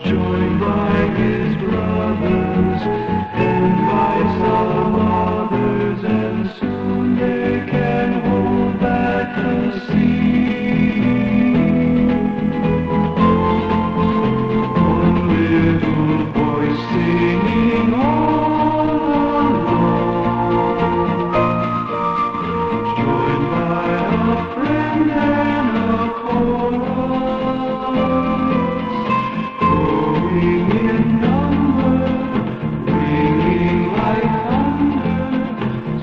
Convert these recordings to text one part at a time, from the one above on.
joined by his brothers and by some others, and soon they can hold back the sea. One little voice singing all alone, joined by a friend and a chorus, growing in number, ringing like thunder.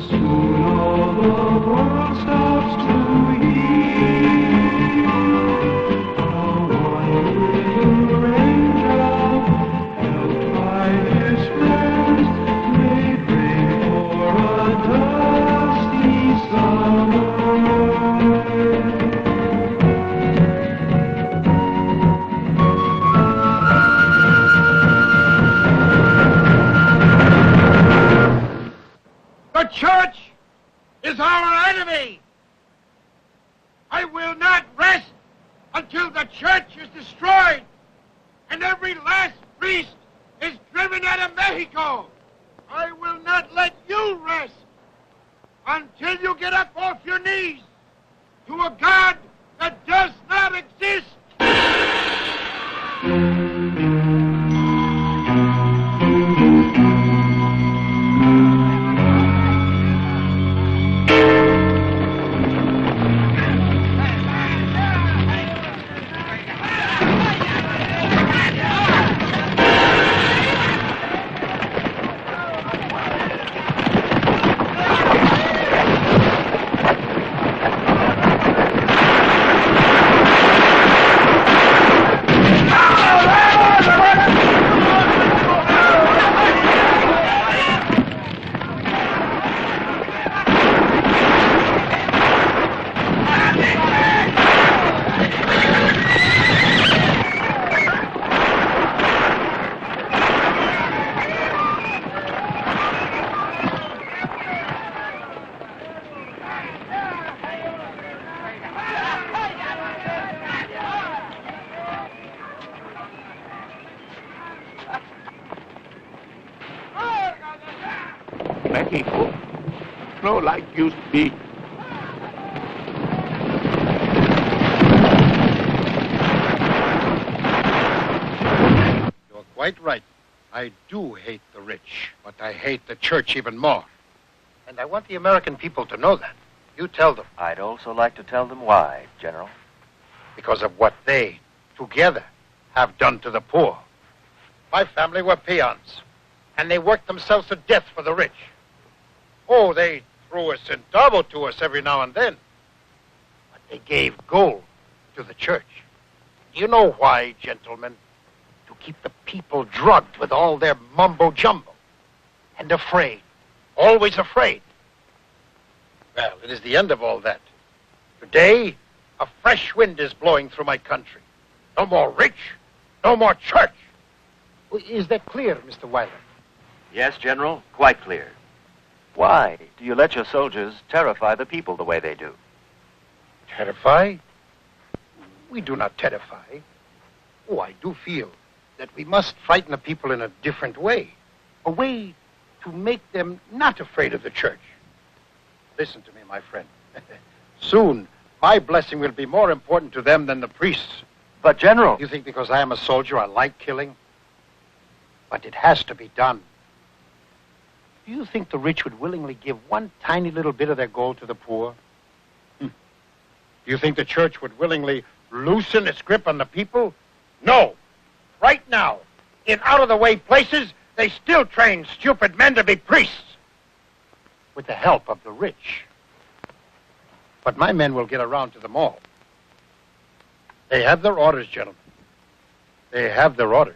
Soon all the world stops to hear. A one little raindrop, helped by his friends, may bring for a dusty summer. The church is our enemy. I will not rest until the church is destroyed and every last priest is driven out of Mexico. I will not let you rest until you get up off your knees to a God that does not exist. Mexico, no like used to be. You're quite right. I do hate the rich, but I hate the church even more. And I want the American people to know that. You tell them. I'd also like to tell them why, General. Because of what they, together, have done to the poor. My family were peons, and they worked themselves to death for the rich. Oh, they threw a centavo to us every now and then. But they gave gold to the church. Do you know why, gentlemen? To keep the people drugged with all their mumbo-jumbo. And afraid. Always afraid. Well, it is the end of all that. Today, a fresh wind is blowing through my country. No more rich, no more church. Is that clear, Mr. Weiler? Yes, General, quite clear. Why do you let your soldiers terrify the people the way they do? Terrify? We do not terrify. Oh, I do feel that we must frighten the people in a different way. A way to make them not afraid of the church. Listen to me, my friend. Soon, my blessing will be more important to them than the priests. But, General... You think because I am a soldier I like killing? But it has to be done. Do you think the rich would willingly give one tiny little bit of their gold to the poor? Do you think the church would willingly loosen its grip on the people? No. Right now, in out-of-the-way places, they still train stupid men to be priests. With the help of the rich. But my men will get around to them all. They have their orders, gentlemen. They have their orders.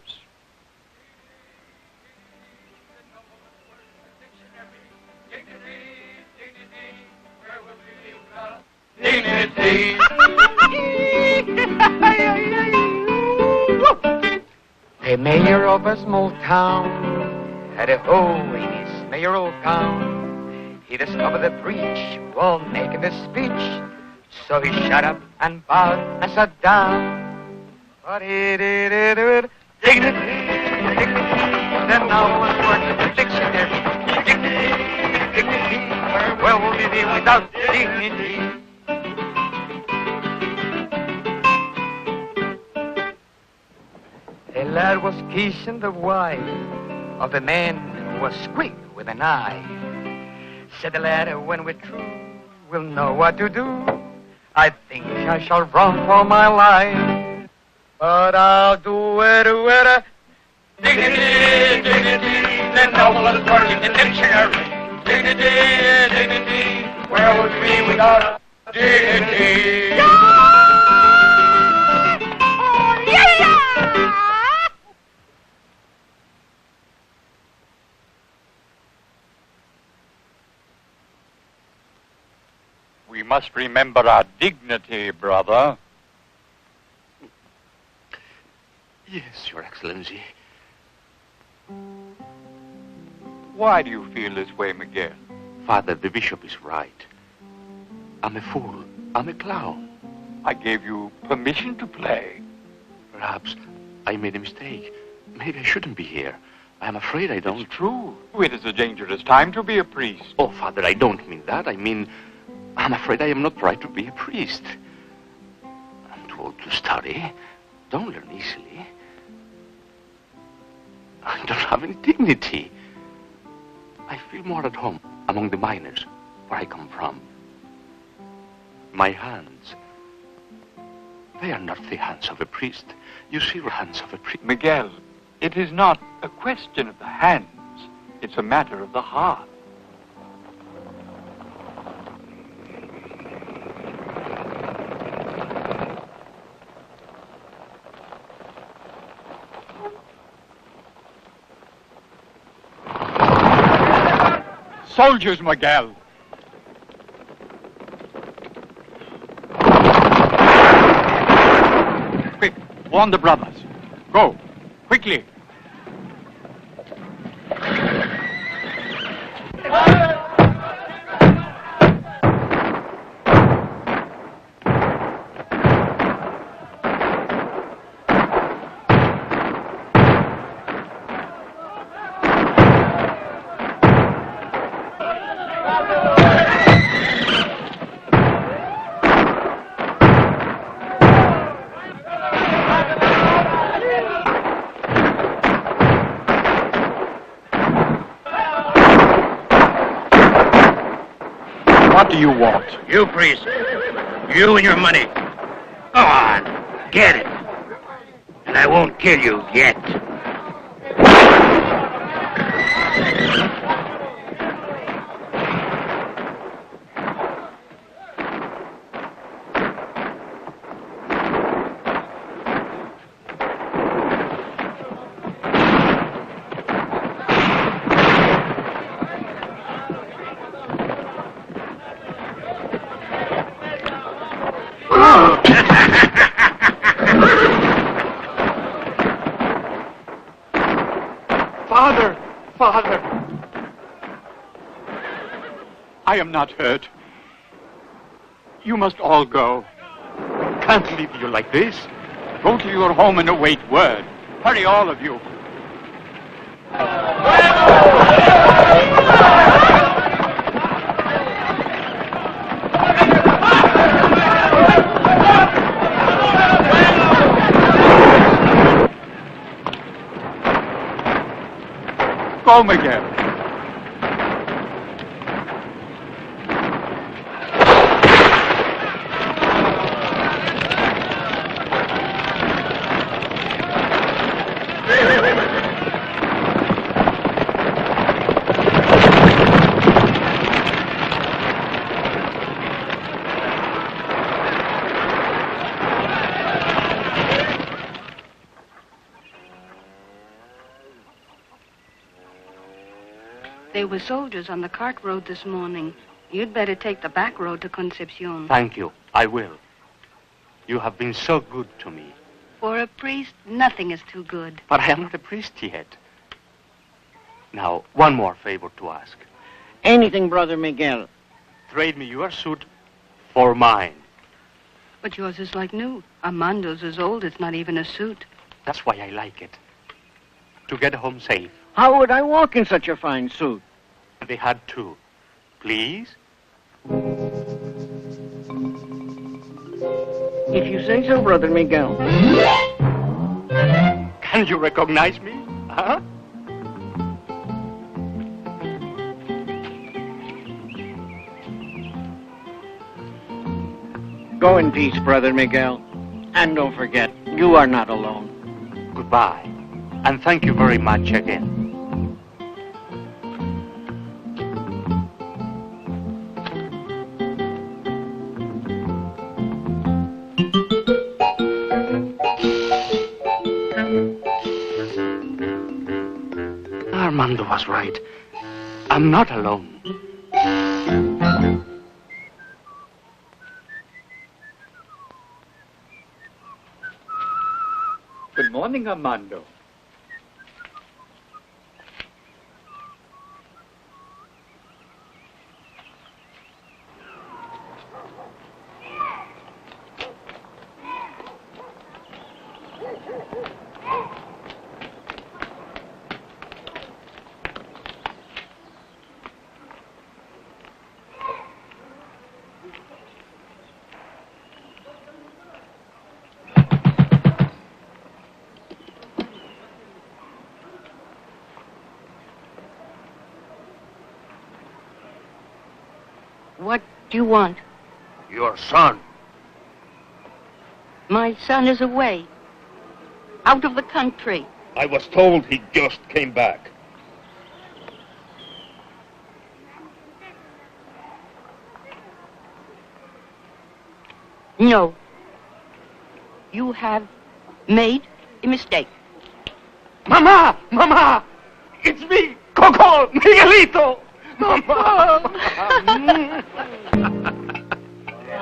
Dignity. The mayor of a small town had a hole in his mayoral gown. He discovered the breach while making the speech, so he shut up and bowed and sat down. But he did it with dignity. dignity. A lad was kissing the wife of a man who was quick with an eye. Said the lad, when we're through, we'll know what to do. I think I shall run for my life, but I'll do it with dignity, dignity, the noblest word in the dictionary. Dignity, dignity, where would we without dignity? We must remember our dignity, brother. Yes, Your Excellency. Why do you feel this way, Miguel? Father, the bishop is right. I'm a fool. I'm a clown. I gave you permission to play. Perhaps I made a mistake. Maybe I shouldn't be here. I'm afraid I don't. It's true. It is a dangerous time to be a priest. Oh, Father, I don't mean that. I mean, I'm afraid I am not right to be a priest. I'm too old to study. Don't learn easily. I don't have any dignity. I feel more at home among the miners where I come from. My hands, they are not the hands of a priest. You see the hands of a priest. Miguel, it is not a question of the hands. It's a matter of the heart. Soldiers, Miguel. Quick, warn the brothers. Go, quickly. What do you want? You, priest. You and your money. Go on. Get it. And I won't kill you yet. Father! Father! I am not hurt. You must all go. Can't leave you like this. Go to your home and await word. Hurry, all of you. Go, Miguel. There were soldiers on the cart road this morning. You'd better take the back road to Concepcion. Thank you. I will. You have been so good to me. For a priest, nothing is too good. But I am not a priest yet. Now, one more favor to ask. Anything, Brother Miguel. Trade me your suit for mine. But yours is like new. Armando's is old. It's not even a suit. That's why I like it. To get home safe. How would I walk in such a fine suit? They had to. Please? If you say so, Brother Miguel. Can you recognize me? Huh? Go in peace, Brother Miguel. And don't forget, you are not alone. Goodbye. And thank you very much again. Armando was right. I'm not alone. Good morning, Armando. What do you want? Your son. My son is away. Out of the country. I was told he just came back. No. You have made a mistake. Mama! Mama! It's me, Coco, Miguelito! Mama!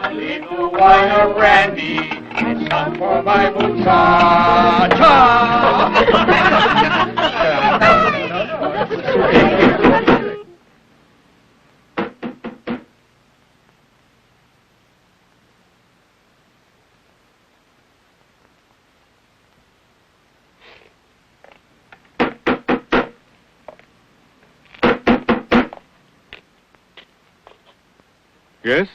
A little wine of brandy and some for my muchacha. Yes?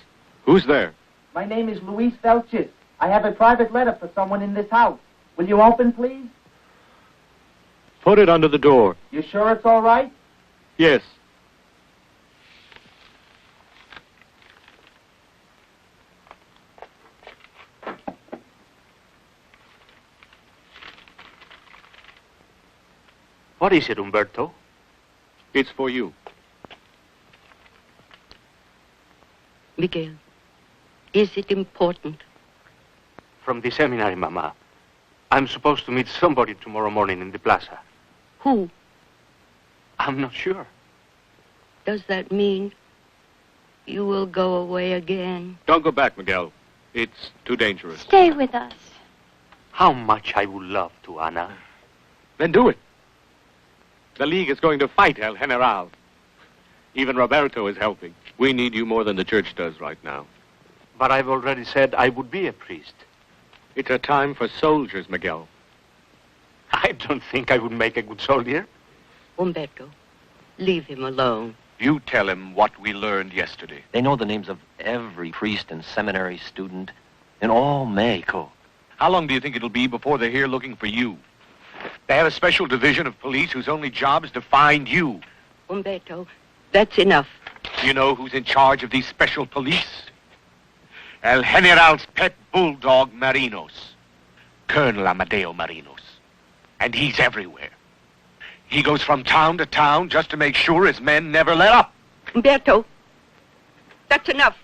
Who's there? My name is Luis Felches. I have a private letter for someone in this house. Will you open, please? Put it under the door. You sure it's all right? Yes. What is it, Umberto? It's for you. Miguel, is it important? From the seminary, Mama. I'm supposed to meet somebody tomorrow morning in the plaza. Who? I'm not sure. Does that mean you will go away again? Don't go back, Miguel. It's too dangerous. Stay with us. How much I would love to, Ana. Then do it. The League is going to fight El General. Even Roberto is helping. We need you more than the church does right now. But I've already said I would be a priest. It's a time for soldiers, Miguel. I don't think I would make a good soldier. Umberto, leave him alone. You tell him what we learned yesterday. They know the names of every priest and seminary student in all Mexico. How long do you think it'll be before they're here looking for you? They have a special division of police whose only job is to find you. Umberto, that's enough. Do you know who's in charge of these special police? El General's pet bulldog, Marinos. Colonel Amadeo Marinos. And he's everywhere. He goes from town to town just to make sure his men never let up. Umberto, that's enough.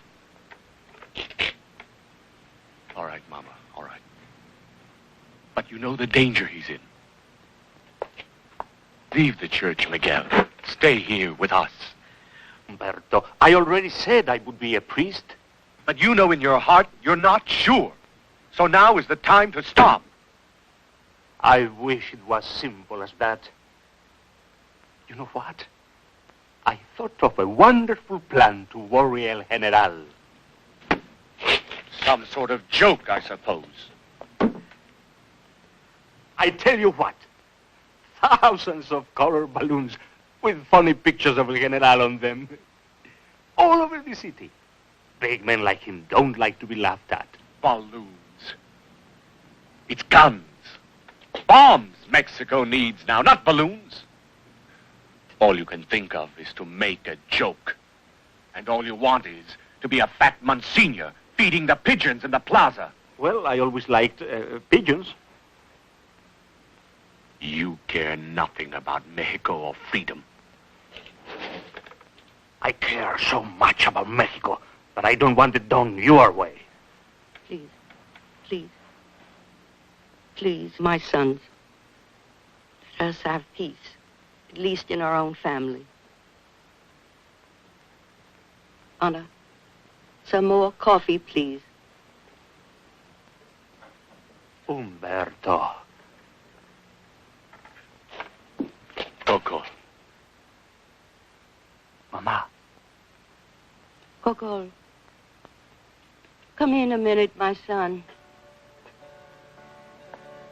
All right, Mama, all right. But you know the danger he's in. Leave the church, Miguel. Stay here with us. Umberto, I already said I would be a priest. But you know in your heart you're not sure. So now is the time to stop. I wish it was simple as that. You know what? I thought of a wonderful plan to worry El General. Some sort of joke, I suppose. I tell you what. Thousands of color balloons with funny pictures of El General on them. All over the city. Big men like him don't like to be laughed at. Balloons. It's guns. Bombs Mexico needs now, not balloons. All you can think of is to make a joke. And all you want is to be a fat Monsignor feeding the pigeons in the plaza. Well, I always liked pigeons. You care nothing about Mexico or freedom. I care so much about Mexico that I don't want it done your way. Please, please, please, my sons, let us have peace, at least in our own family. Anna, some more coffee, please. Umberto. Coco. Mama. Coco, come in a minute, my son.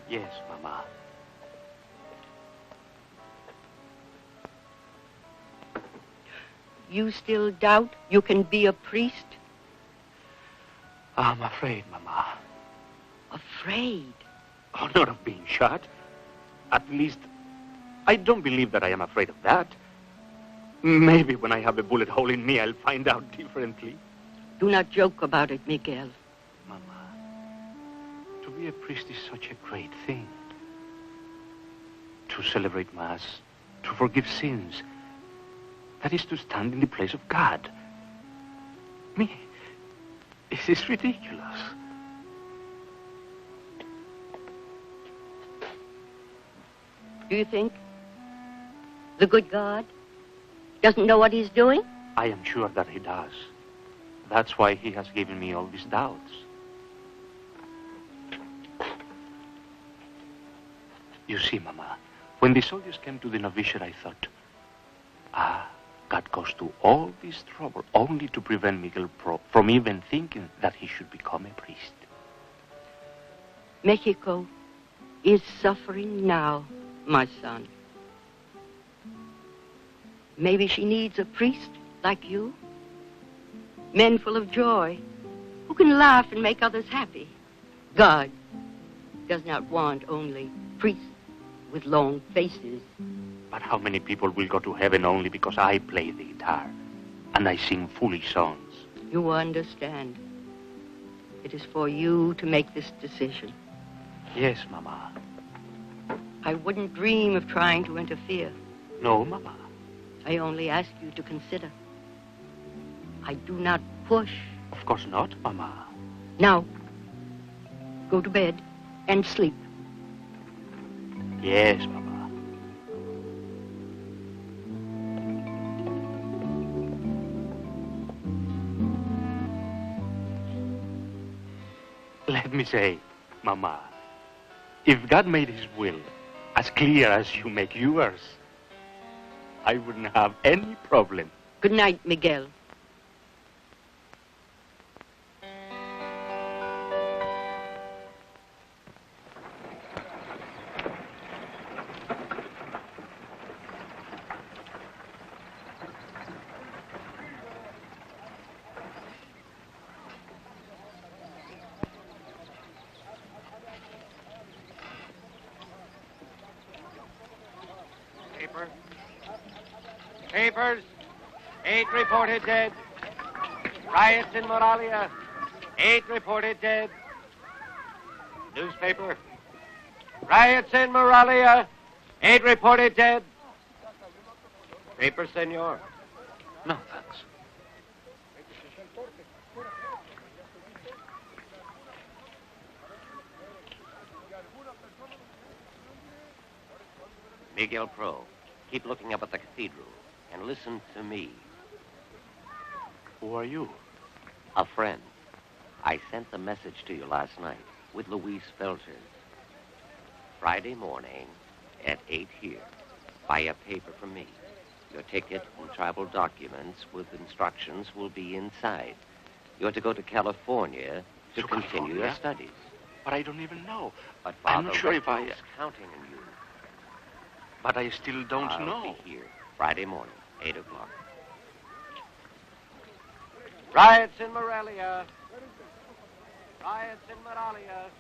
Yes, Mama. You still doubt you can be a priest? I'm afraid, Mama. Afraid? Oh, not of being shot. At least, I don't believe that I am afraid of that. Maybe when I have a bullet hole in me, I'll find out differently. Do not joke about it, Miguel. Mama, to be a priest is such a great thing. To celebrate Mass, to forgive sins, that is to stand in the place of God. Me, this is ridiculous. Do you think the good God doesn't know what he's doing? I am sure that he does. That's why he has given me all these doubts. You see, Mama, when the soldiers came to the novitiate, I thought, God goes to all this trouble only to prevent Miguel from even thinking that he should become a priest. Mexico is suffering now, my son. Maybe she needs a priest like you. Men full of joy, who can laugh and make others happy. God does not want only priests with long faces. But how many people will go to heaven only because I play the guitar and I sing foolish songs? You understand. It is for you to make this decision. Yes, Mama. I wouldn't dream of trying to interfere. No, Mama. I only ask you to consider. I do not push. Of course not, Mama. Now, go to bed and sleep. Yes, Mama. Let me say, Mama, if God made his will as clear as you make yours, I wouldn't have any problem. Good night, Miguel. Papers. 8 reported dead. Riots in Moralia. 8 reported dead. Newspaper. Riots in Moralia. 8 reported dead. Paper, senor. No, thanks. Miguel Pro, keep looking up at the cathedral and listen to me. Who are you? A friend. I sent the message to you last night with Luis Felchers. Friday morning at 8 here. Buy a paper from me. Your ticket and tribal documents with instructions will be inside. You're to go to California to continue your studies. But I don't even know. But I'm Father not sure if I... is counting on you. But I still don't I'll know. be here Friday morning, 8 o'clock. Riots in Morelia. Riots in Moralia.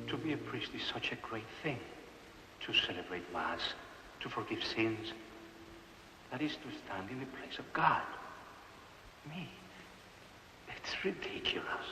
To be a priest is such a great thing. To celebrate Mass, to forgive sins. That is to stand in the place of God. Me. It's ridiculous.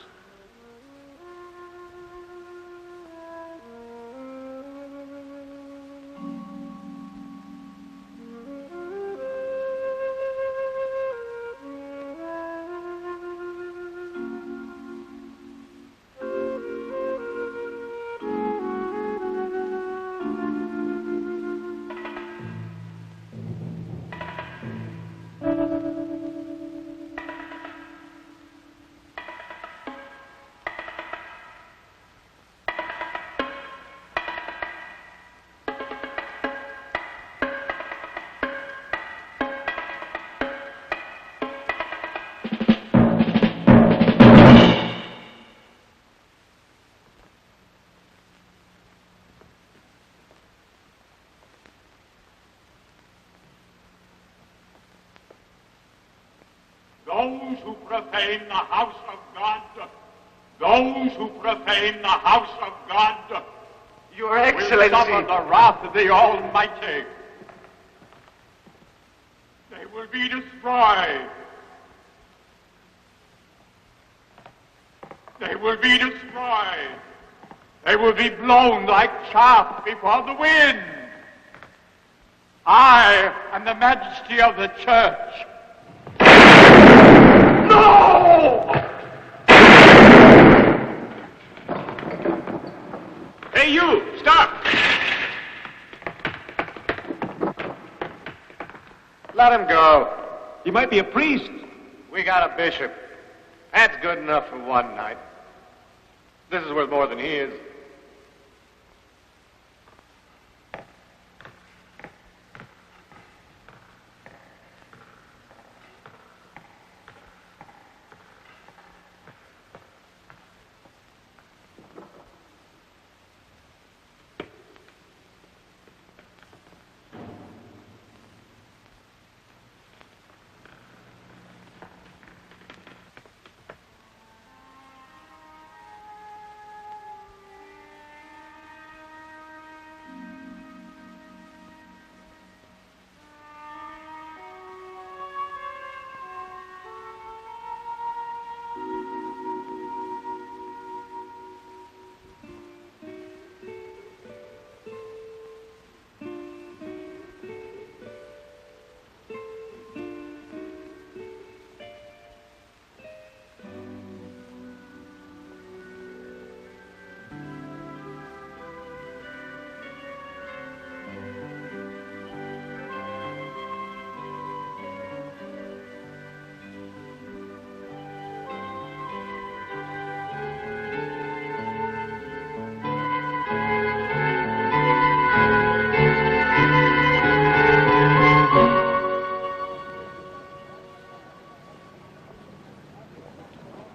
Those who profane the house of God, those who profane the house of God, Your Excellency, will suffer the wrath of the Almighty. They will be destroyed. They will be destroyed. They will be blown like chaff before the wind. I am the majesty of the church. No! Hey, you! Stop! Let him go. He might be a priest. We got a bishop. That's good enough for one night. This is worth more than he is.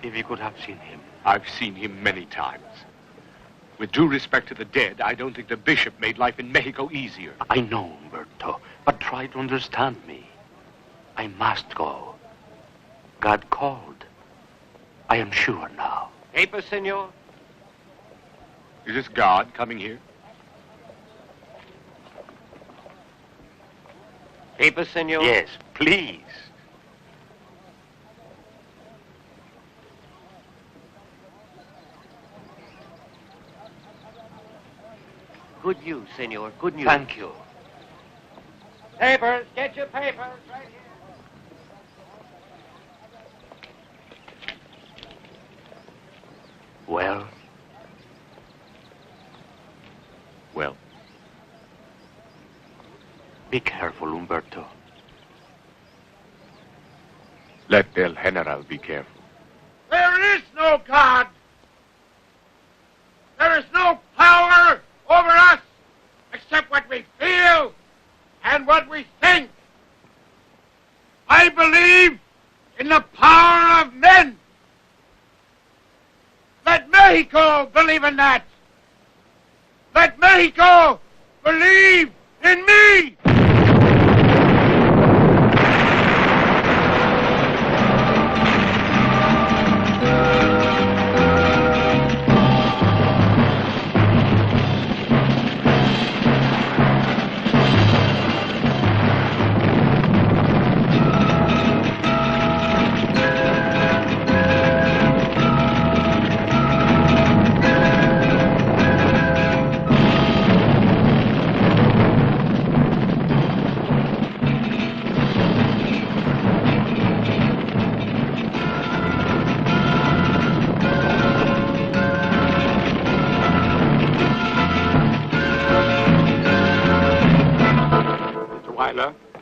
If you could have seen him. I've seen him many times. With due respect to the dead, I don't think the bishop made life in Mexico easier. I know, Umberto, but try to understand me. I must go. God called. I am sure now. Paper, senor? Is this God coming here? Paper, senor? Yes, please. Good news, senor. Good news. Thank you. Papers, get your papers right here. Well? Well, Be careful, Umberto. let El General be careful. There is no God. There is no power over us except what we feel and what we think. I believe in the power of men. in that. Let Mexico believe in me!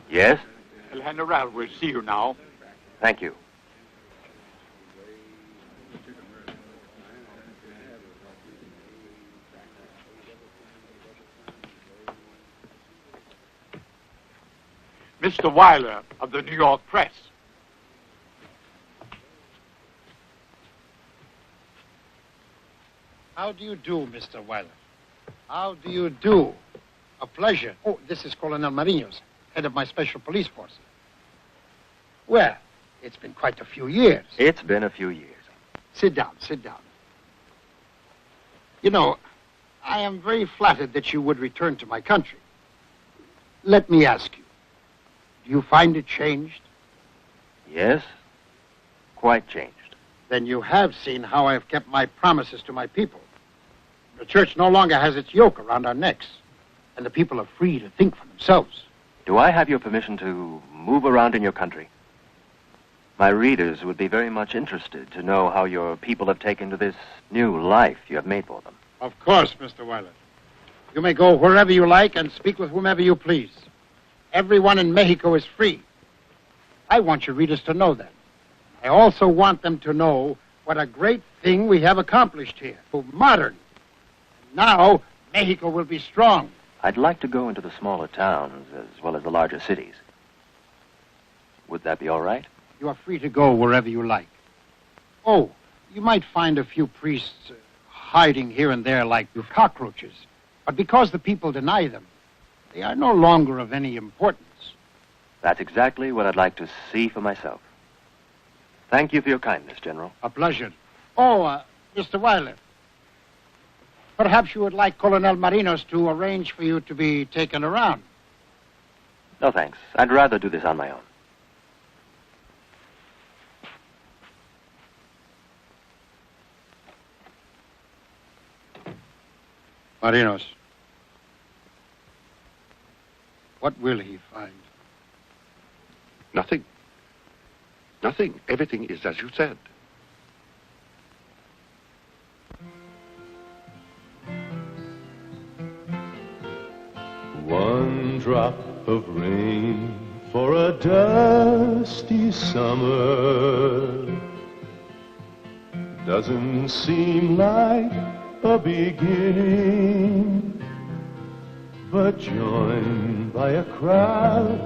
Yes? El General will see you now. Thank you. Mr. Weiler of the New York Press. How do you do, Mr. Weiler? How do you do? A pleasure. Oh, this is Colonel Marinos, head of my special police force. Well, it's been quite a few years. It's been a few years. Sit down, sit down. You know, I am very flattered that you would return to my country. Let me ask you, do you find it changed? Yes, quite changed. Then you have seen how I have kept my promises to my people. The church no longer has its yoke around our necks, and the people are free to think for themselves. Do I have your permission to move around in your country? My readers would be very much interested to know how your people have taken to this new life you have made for them. Of course, Mr. Weiler. You may go wherever you like and speak with whomever you please. Everyone in Mexico is free. I want your readers to know that. I also want them to know what a great thing we have accomplished here. Modern. Now, Mexico will be strong. I'd like to go into the smaller towns as well as the larger cities. Would that be all right? You are free to go wherever you like. Oh, you might find a few priests hiding here and there like cockroaches. But because the people deny them, they are no longer of any importance. That's exactly what I'd like to see for myself. Thank you for your kindness, General. A pleasure. Oh, Mr. Weiler, perhaps you would like Colonel Marinos to arrange for you to be taken around. No, thanks. I'd rather do this on my own. Marinos, what will he find? Nothing. Nothing. Everything is as you said. One drop of rain for a dusty summer doesn't seem like a beginning, but joined by a crowd,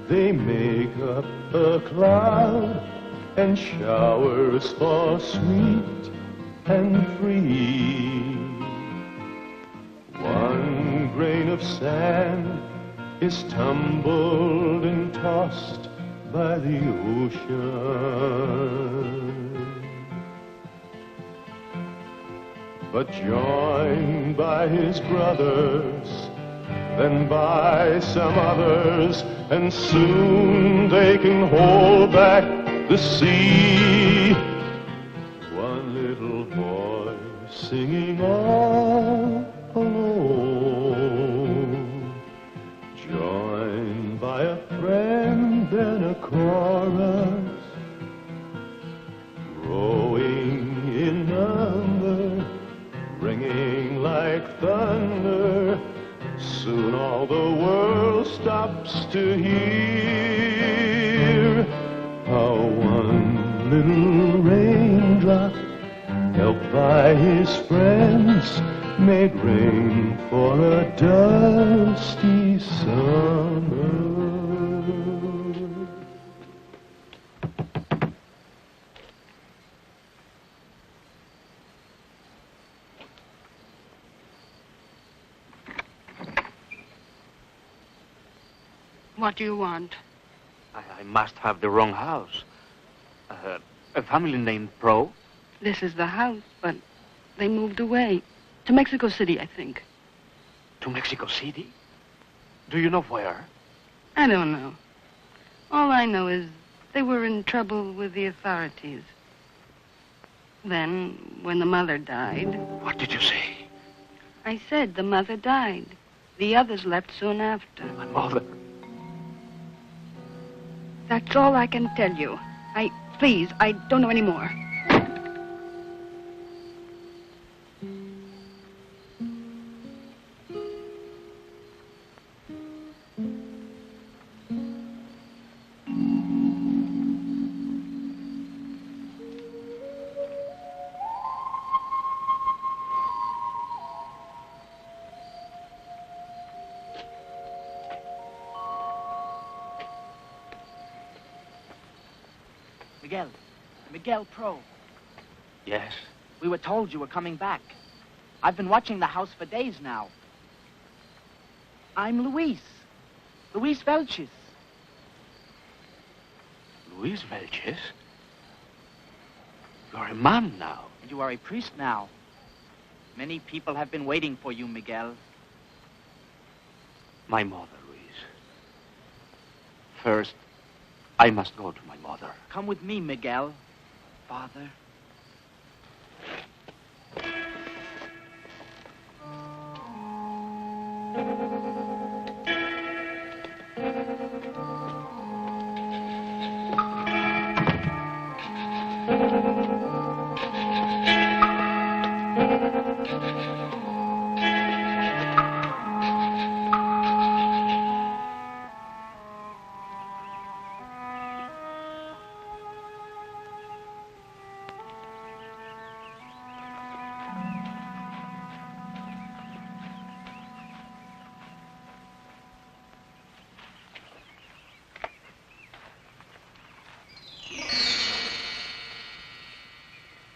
they make up a cloud and showers fall sweet and free. One grain of sand is tumbled and tossed by the ocean, but joined by his brothers, then by some others, and soon they can hold back the sea. One little voice singing all alone, joined by a friend and a chorus, growing in number, ringing like thunder. Soon all the world stops to hear how one little raindrop, helped by his friends, made rain for a dusty summer. What do you want? I must have the wrong house. A family named Pro. This is the house, but they moved away. To Mexico City, I think. To Mexico City? Do you know where? I don't know. All I know is they were in trouble with the authorities. Then, when the mother died... What did you say? I said the mother died. The others left soon after. My mother? That's all I can tell you. Please, I don't know any more. Miguel Pro. Yes? We were told you were coming back. I've been watching the house for days now. I'm Luis. Luis Velches. Luis Velches? You're a man now. You are a priest now. Many people have been waiting for you, Miguel. My mother, Luis. First, I must go to my mother. Come with me, Miguel. Father.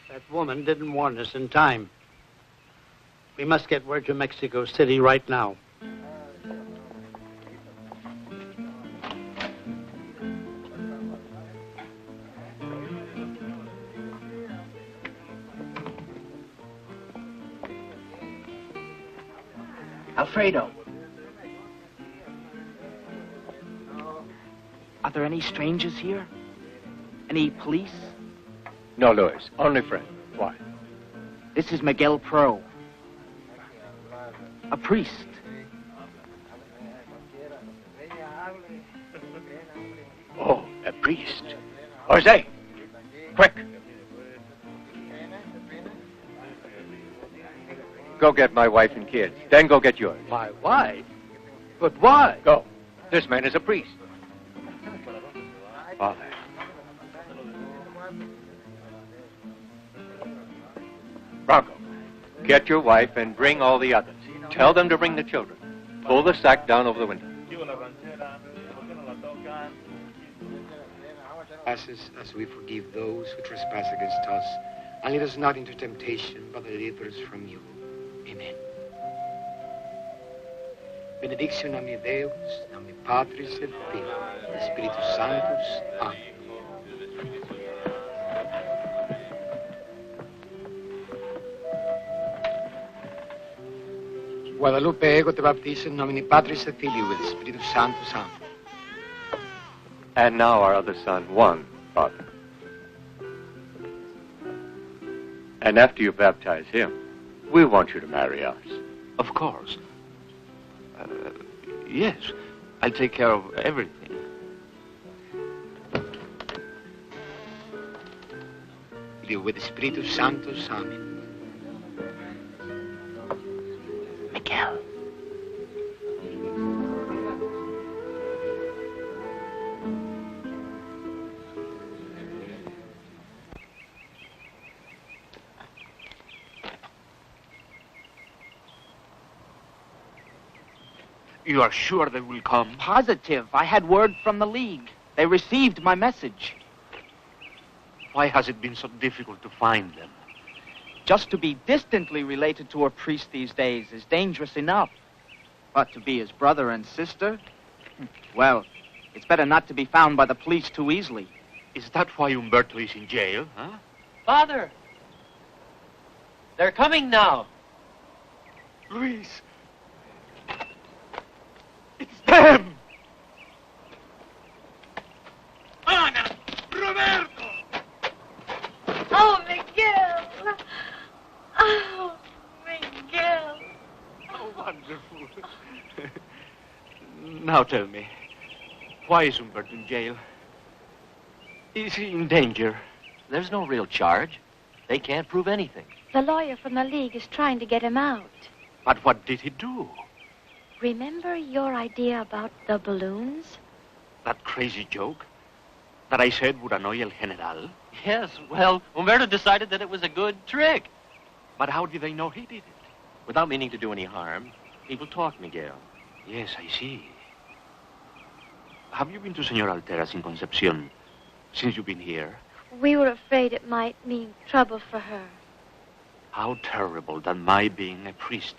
That woman didn't warn us in time. We must get word to Mexico City right now. Alfredo. Are there any strangers here? Any police? No, Luis. Only friend. Why? This is Miguel Pro. A priest. Oh, a priest. Jose! Quick! Go get my wife and kids. Then go get yours. My wife? But why? Go. This man is a priest. Father. Bronco, get your wife and bring all the others. Tell them to bring the children. Pull the sack down over the window. Us as we forgive those who trespass against us, and lead us not into temptation, but deliver us from evil. Amen. Benediction nami Deus, nami Patris et Filii, et Spiritus Sanctus. Amen. Guadalupe ego te baptizo in nomine Patris et Filii, et Spiritus Sanctus. Amen. And now our other son, Juan, Father. And after you baptize him, we want you to marry us. Of course. Yes, I'll take care of everything. Filii with Spiritus Sanctus. Amen. Miguel. You are sure they will come? Positive. I had word from the League. They received my message. Why has it been so difficult to find them? Just to be distantly related to a priest these days is dangerous enough. But to be his brother and sister? Well, It's better not to be found by the police too easily. Is that why Umberto is in jail, huh? Father! They're coming now. Luis! It's them! Ana! Roberto! Oh, Miguel! Oh, Miguel! Oh, wonderful. Now tell me, why is Umberto in jail? Is he in danger? There's no real charge. They can't prove anything. The lawyer from the League is trying to get him out. But what did he do? Remember your idea about the balloons? That crazy joke that I said would annoy El General? Yes, well, Umberto decided that it was a good trick. But how did they know he did it? Without meaning to do any harm, people talk, Miguel. Yes, I see. Have you been to Senor Altera's in Concepcion since you've been here? We were afraid it might mean trouble for her. How terrible that my being a priest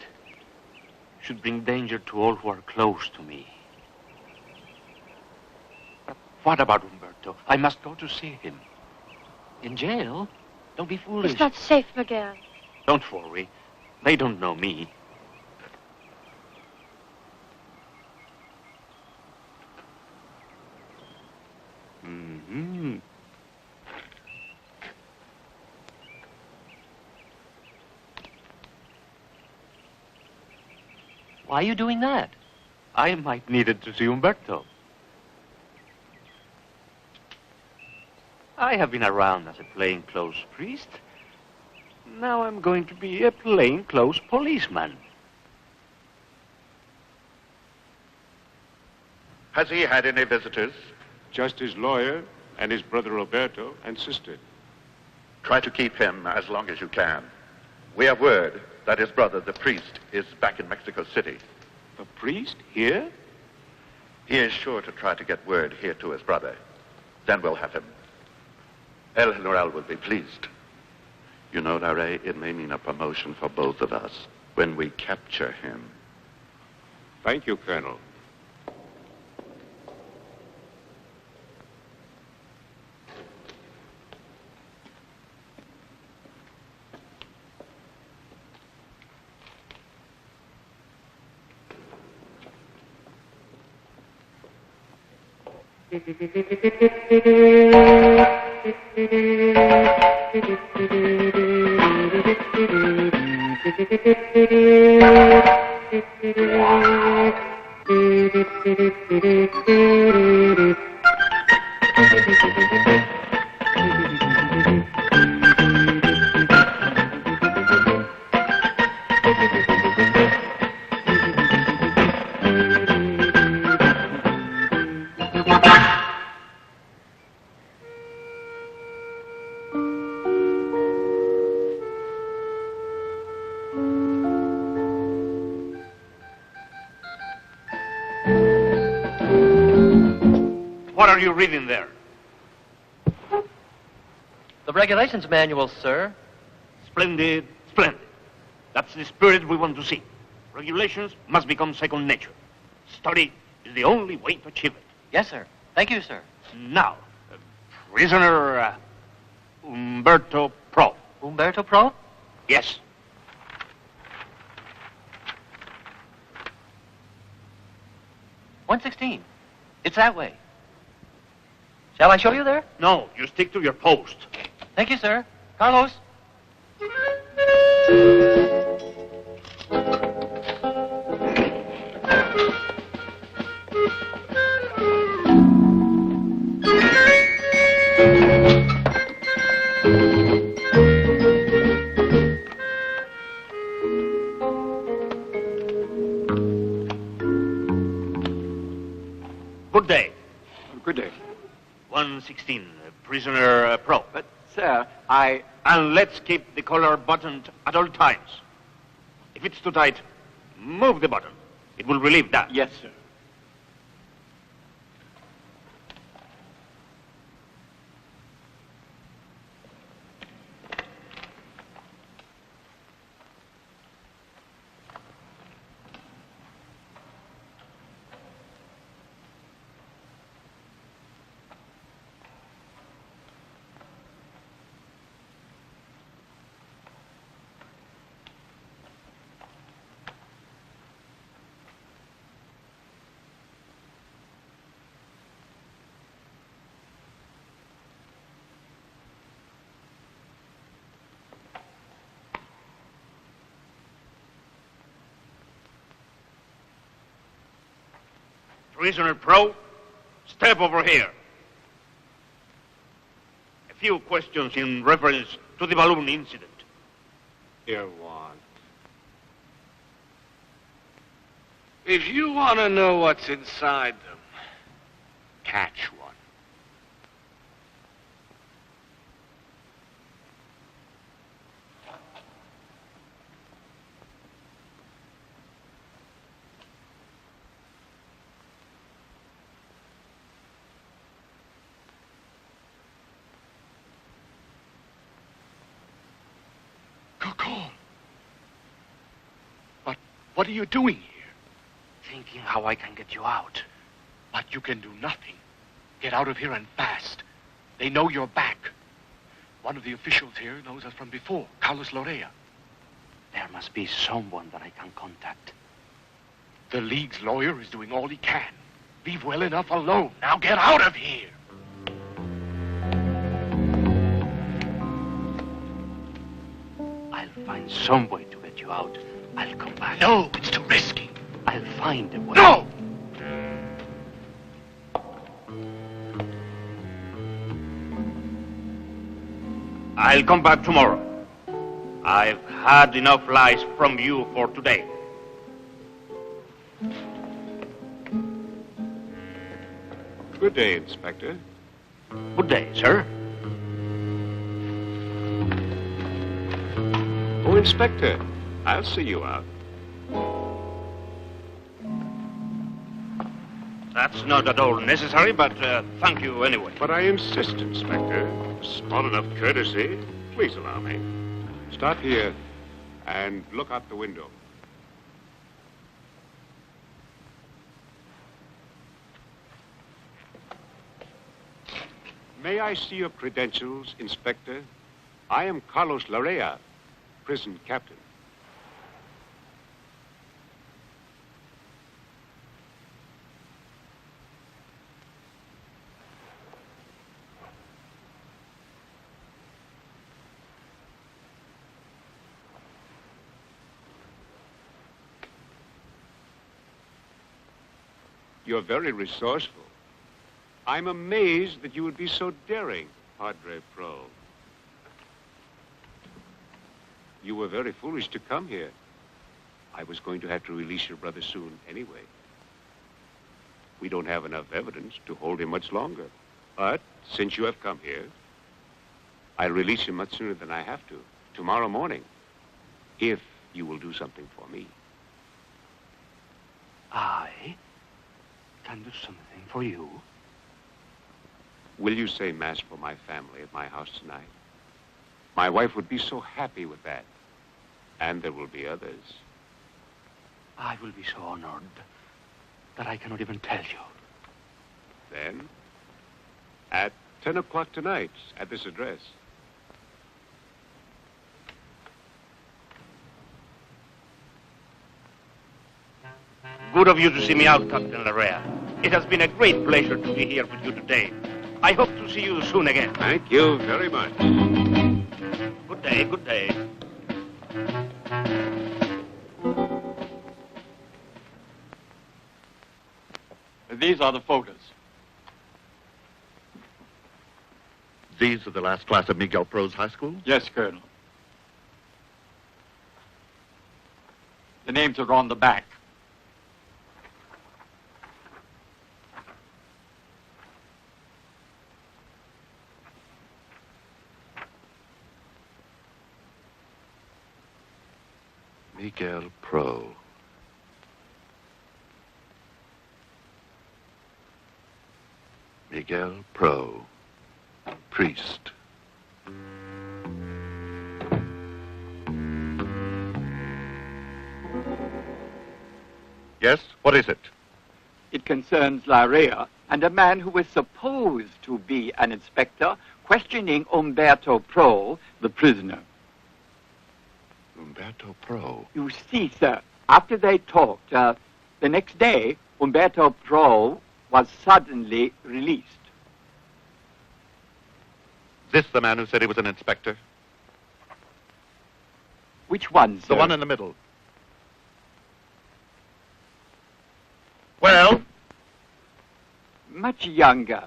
should bring danger to all who are close to me. But what about Umberto? I must go to see him. In jail? Don't be foolish. It's not safe, Miguel. Don't worry. They don't know me. Mm-hmm. Why are you doing that? I might need it to see Umberto. I have been around as a plainclothes priest. Now I'm going to be a plainclothes policeman. Has he had any visitors? Just his lawyer and his brother Roberto and sister. Try to keep him as long as you can. We have word that his brother, the priest, is back in Mexico City. The priest? Here? He is sure to try to get word here to his brother. Then we'll have him. El General will be pleased. You know, Larry, it may mean a promotion for both of us when we capture him. Thank you, Colonel. What are you reading there? The regulations manual, sir. Splendid, splendid. That's the spirit we want to see. Regulations must become second nature. Study is the only way to achieve it. Yes, sir. Thank you, sir. Now, prisoner Umberto Pro. Umberto Pro? Yes. $116. It's that way. Shall I show you there? No, you stick to your post. Thank you, sir. Carlos. Good day. Good day. 116, prisoner Pro. But, sir, I... And let's keep the collar buttoned at all times. If it's too tight, move the button. It will relieve that. Yes, sir. Prisoner Pro, step over here. A few questions in reference to the balloon incident. Dear one. If you want to know what's inside them, catch one. But what are you doing here? Thinking how I can get you out. But you can do nothing. Get out of here and fast. They know you're back. One of the officials here knows us from before, Carlos Lorea. There must be someone that I can contact. The League's lawyer is doing all he can. Leave well enough alone. Now get out of here! I'll find some way to get you out. I'll come back. No, it's too risky. I'll find a way. No! I'll come back tomorrow. I've had enough lies from you for today. Good day, Inspector. Good day, sir. Oh, Inspector, I'll see you out. That's not at all necessary, but thank you anyway. But I insist, Inspector. Small enough courtesy. Please allow me. Stop here and look out the window. May I see your credentials, Inspector? I am Carlos Lorea, prison captain. You're very resourceful. I'm amazed that you would be so daring, Padre Pro. You were very foolish to come here. I was going to have to release your brother soon anyway. We don't have enough evidence to hold him much longer. But since you have come here, I'll release him much sooner than I have to, tomorrow morning, if you will do something for me. I can do something for you. Will you say Mass for my family at my house tonight? My wife would be so happy with that. And there will be others. I will be so honored that I cannot even tell you. Then, at 10 o'clock tonight, at this address. Good of you to see me out, Captain Lorea. It has been a great pleasure to be here with you today. I hope to see you soon again. Thank you very much. Good day, good day. These are the photos. These are the last class of Miguel Pro's high school? Yes, Colonel. The names are on the back. Miguel Pro. Miguel Pro. Priest. Yes? What is it? It concerns Lorea and a man who was supposed to be an inspector questioning Umberto Pro, the prisoner. Umberto Pro. You see, sir, after they talked, the next day, Umberto Pro was suddenly released. This the man who said he was an inspector? Which one, sir? The one in the middle. Well? much younger.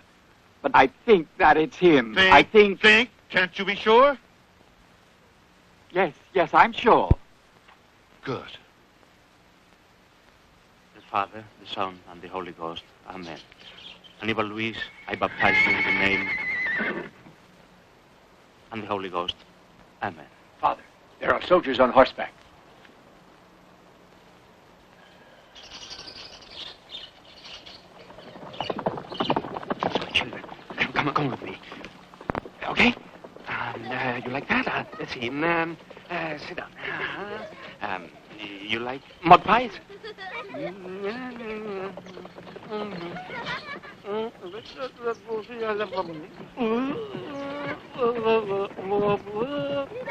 But I think that it's him. Think? Can't you be sure? Yes, I'm sure. Good. The Father, the Son, and the Holy Ghost. Amen. Aníbal Luis, I baptize you in the name and the Holy Ghost. Amen. Father, there are soldiers on horseback. Children, come with me. Okay? You like that? Let's see. Sit down. You like mud pies?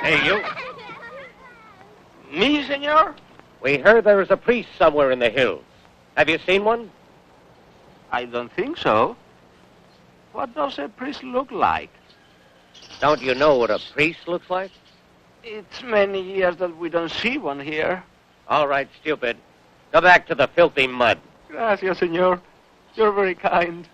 Hey, you. Me, senor? We heard there is a priest somewhere in the hills. Have you seen one? I don't think so. What does a priest look like? Don't you know what a priest looks like? It's many years that we don't see one here. All right, stupid. Go back to the filthy mud. Gracias, senor. You're very kind.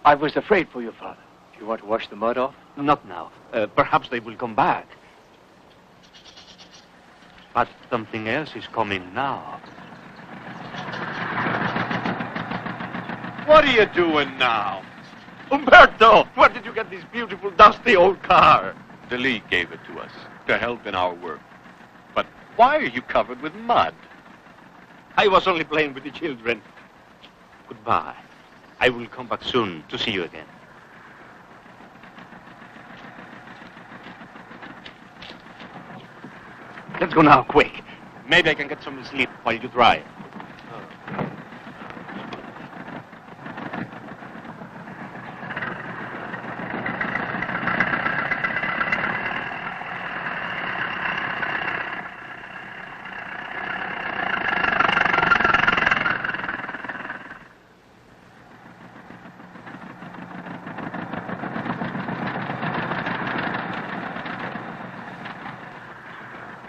I was afraid for you, Father. Do you want to wash the mud off? Not now. Perhaps they will come back. But something else is coming now. What are you doing now? Umberto, where did you get this beautiful, dusty old car? The League gave it to us to help in our work. But why are you covered with mud? I was only playing with the children. Goodbye. I will come back soon to see you again. Let's go now, quick. Maybe I can get some sleep while you drive.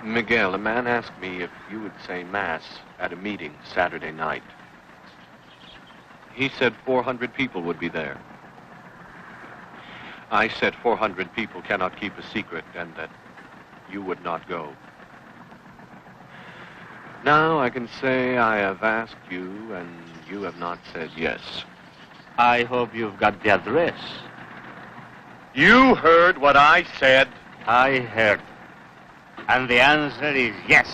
Miguel, a man asked me if you would say Mass at a meeting Saturday night. He said 400 people would be there. I said 400 people cannot keep a secret and that you would not go. Now I can say I have asked you and you have not said yes. I hope you've got the address. You heard what I said. I heard. And the answer is yes.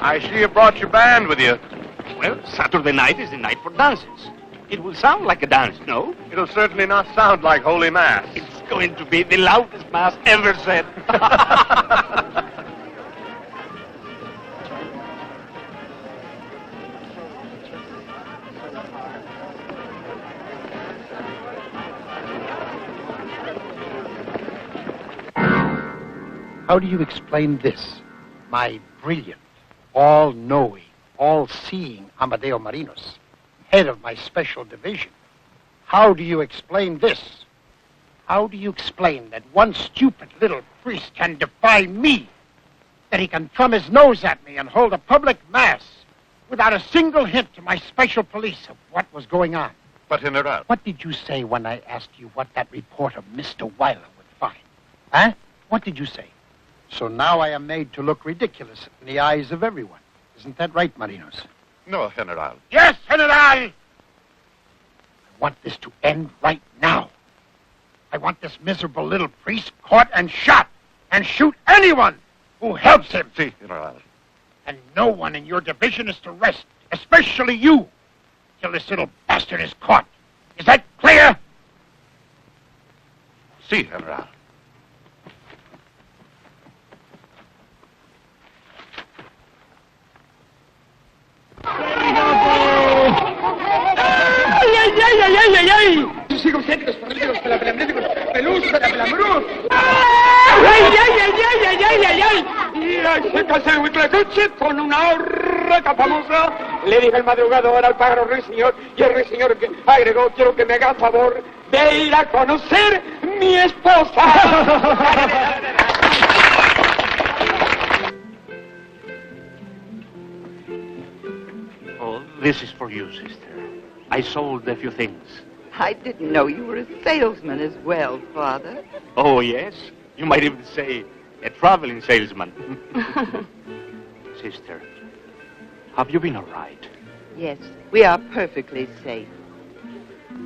I see you brought your band with you. Well, Saturday night is the night for dances. It will sound like a dance, no? It'll certainly not sound like Holy Mass. It's going to be the loudest mass ever said. How do you explain this? My brilliant, all-knowing, all-seeing Amadeo Marinos, head of my special division. How do you explain this? How do you explain that one stupid little priest can defy me? That he can thumb his nose at me and hold a public mass without a single hint to my special police of what was going on? But, General... What did you say when I asked you what that report of Mr. Weiler would find? Huh? What did you say? So now I am made to look ridiculous in the eyes of everyone. Isn't that right, Marinos? No, General. Yes, General! I want this to end right now. I want this miserable little priest caught and shot, and shoot anyone who helps him. Si, General. And no one in your division is to rest, especially you, till this little bastard is caught. Is that clear? Si, General. ¡Ay! Psicocéntricos, paralíticos, pelaplamnéticos, pelus, pelaplambrus. ¡Ay! Se casó en Huitlacoche con una horrata famosa. Le dije el madrugador al pájaro ruiseñor y el ruiseñor agregó: quiero que me haga favor de ir a conocer mi esposa. Oh, this is for you, sister. I sold a few things. I didn't know you were a salesman as well, Father. Oh, yes? You might even say a traveling salesman. Sister, have you been all right? Yes, we are perfectly safe.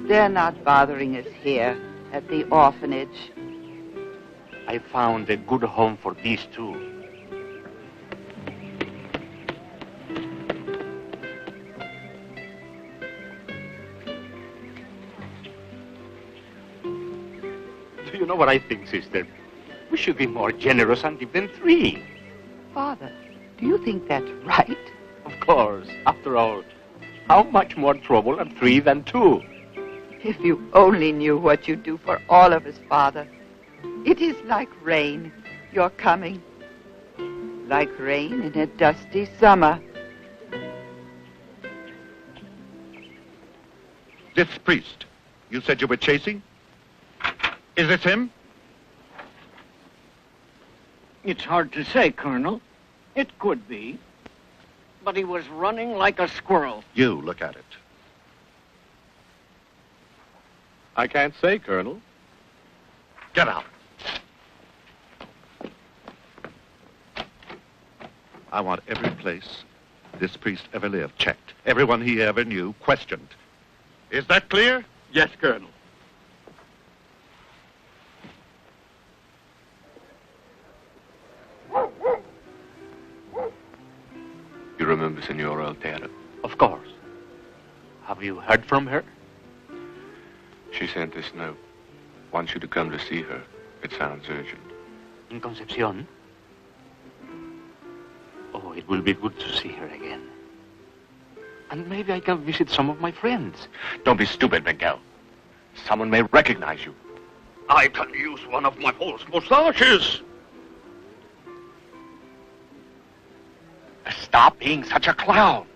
They're not bothering us here at the orphanage. I found a good home for these two. Do you know what I think, sister? We should be more generous and give them 3. Father, do you think that's right? Of course. After all, how much more trouble are 3 than 2? If you only knew what you do for all of us, Father. It is like rain, your coming. Like rain in a dusty summer. This priest, you said you were chasing? Is this him? It's hard to say, Colonel. It could be. But he was running like a squirrel. You look at it. I can't say, Colonel. Get out. I want every place this priest ever lived checked. Everyone he ever knew questioned. Is that clear? Yes, Colonel. You remember Senora Altera? Of course. Have you heard from her? She sent this note. Wants you to come to see her. It sounds urgent. In Concepcion? Oh, it will be good to see her again. And maybe I can visit some of my friends. Don't be stupid, Miguel. Someone may recognize you. I can use one of my horse mustaches. Stop being such a clown.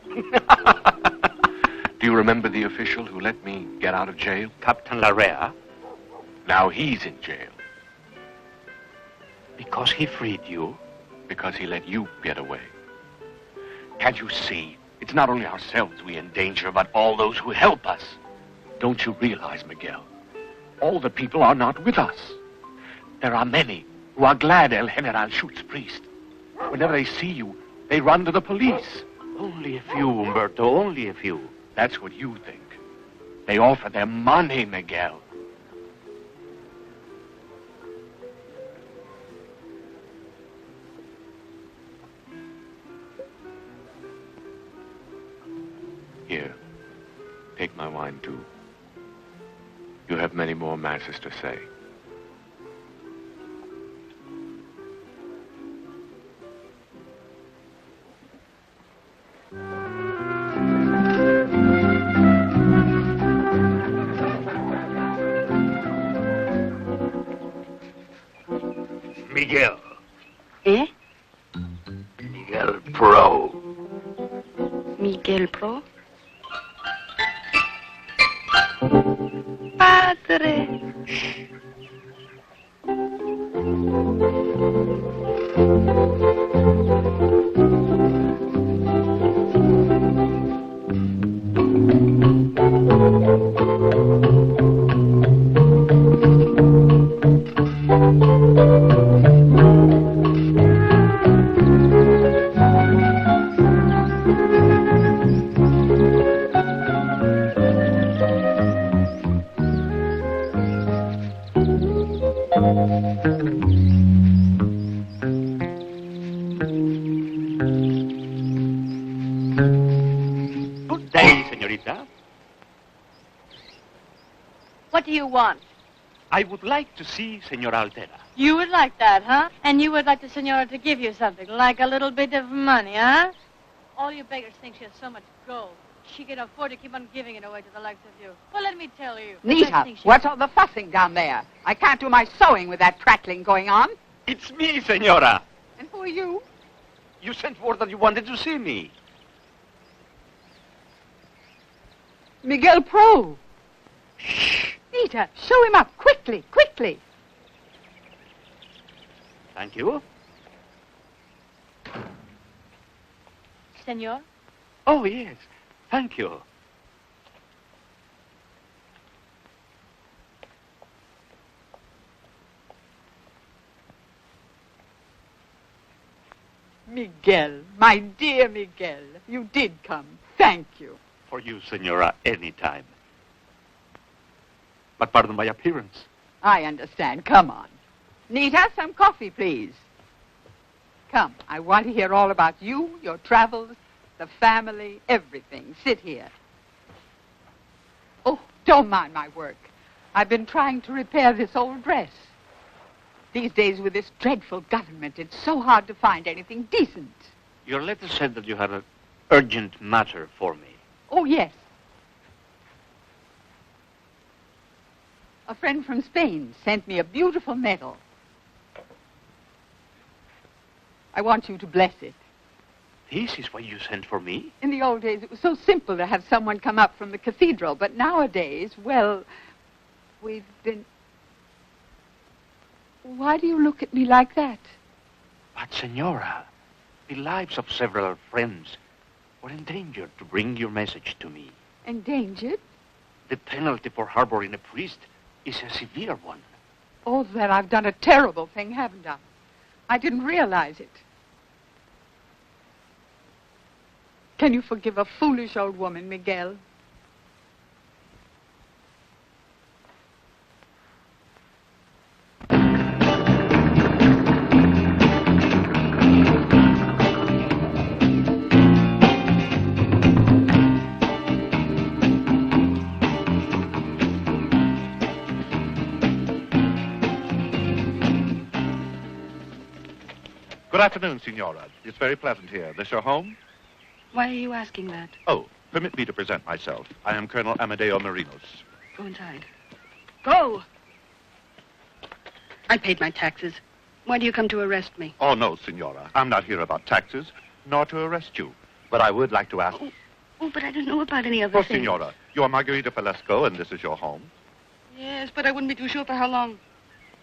Do you remember the official who let me get out of jail? Captain Larrea? Now he's in jail. Because he freed you? Because he let you get away. Can't you see? It's not only ourselves we endanger, but all those who help us. Don't you realize, Miguel? All the people are not with us. There are many who are glad El General shoots priest. Whenever they see you, they run to the police. Only a few, Umberto, only a few. That's what you think. They offer their money, Miguel. Here, take my wine too. You have many more masses to say. Miguel. Eh? Miguel Pro. Miguel Pro? Padre. do you want? I would like to see Senora Altera. You would like that, huh? And you would like the senora to give you something, like a little bit of money, huh? All you beggars think she has so much gold. She can afford to keep on giving it away to the likes of you. Well, let me tell you. Nita, what's all the fussing down there? I can't do my sewing with that prattling going on. It's me, Senora. And who are you? You sent word that you wanted to see me. Miguel Pro. Shh. Nita, show him up, quickly, quickly. Thank you. Senor? Oh, yes. Thank you. Miguel, my dear Miguel, you did come. Thank you. For you, Senora, any time. But pardon my appearance. I understand. Come on. Nita, some coffee, please. Come, I want to hear all about you, your travels, the family, everything. Sit here. Oh, don't mind my work. I've been trying to repair this old dress. These days with this dreadful government, it's so hard to find anything decent. Your letter said that you had an urgent matter for me. Oh, yes. A friend from Spain sent me a beautiful medal. I want you to bless it. This is what you sent for me? In the old days, it was so simple to have someone come up from the cathedral, but nowadays, well, we've been... Why do you look at me like that? But, Senora, the lives of several friends were endangered to bring your message to me. Endangered? The penalty for harboring a priest is a severe one. Oh, then I've done a terrible thing, haven't I? I didn't realize it. Can you forgive a foolish old woman, Miguel? Good afternoon, Senora. It's very pleasant here. This your home? Why are you asking that? Oh, permit me to present myself. I am Colonel Amadeo Marinos. Go inside. Go! I paid my taxes. Why do you come to arrest me? Oh, no, Senora. I'm not here about taxes, nor to arrest you. But I would like to ask... Oh, but I don't know about any other Oh, thing. Senora, you are Margarita Falesco, and this is your home? Yes, but I wouldn't be too sure for how long.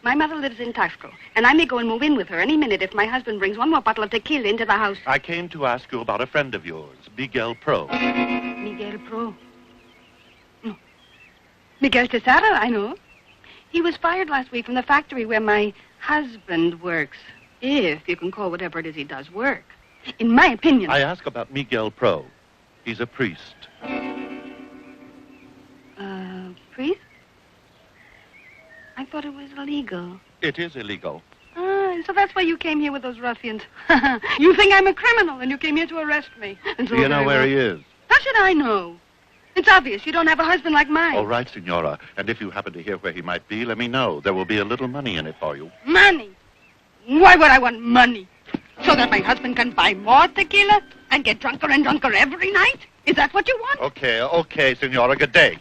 My mother lives in Taxco, and I may go and move in with her any minute if my husband brings one more bottle of tequila into the house. I came to ask you about a friend of yours, Miguel Pro. Miguel Pro? No. Miguel Tesara, I know. He was fired last week from the factory where my husband works. If you can call whatever it is he does work. In my opinion... I ask about Miguel Pro. He's a priest. Priest? I thought it was illegal. It is illegal. So that's why you came here with those ruffians. You think I'm a criminal, and you came here to arrest me. And so Do you know where he is? How should I know? It's obvious you don't have a husband like mine. All right, Senora. And if you happen to hear where he might be, let me know. There will be a little money in it for you. Money? Why would I want money? So that my husband can buy more tequila and get drunker and drunker every night? Is that what you want? Okay, Senora. Good day.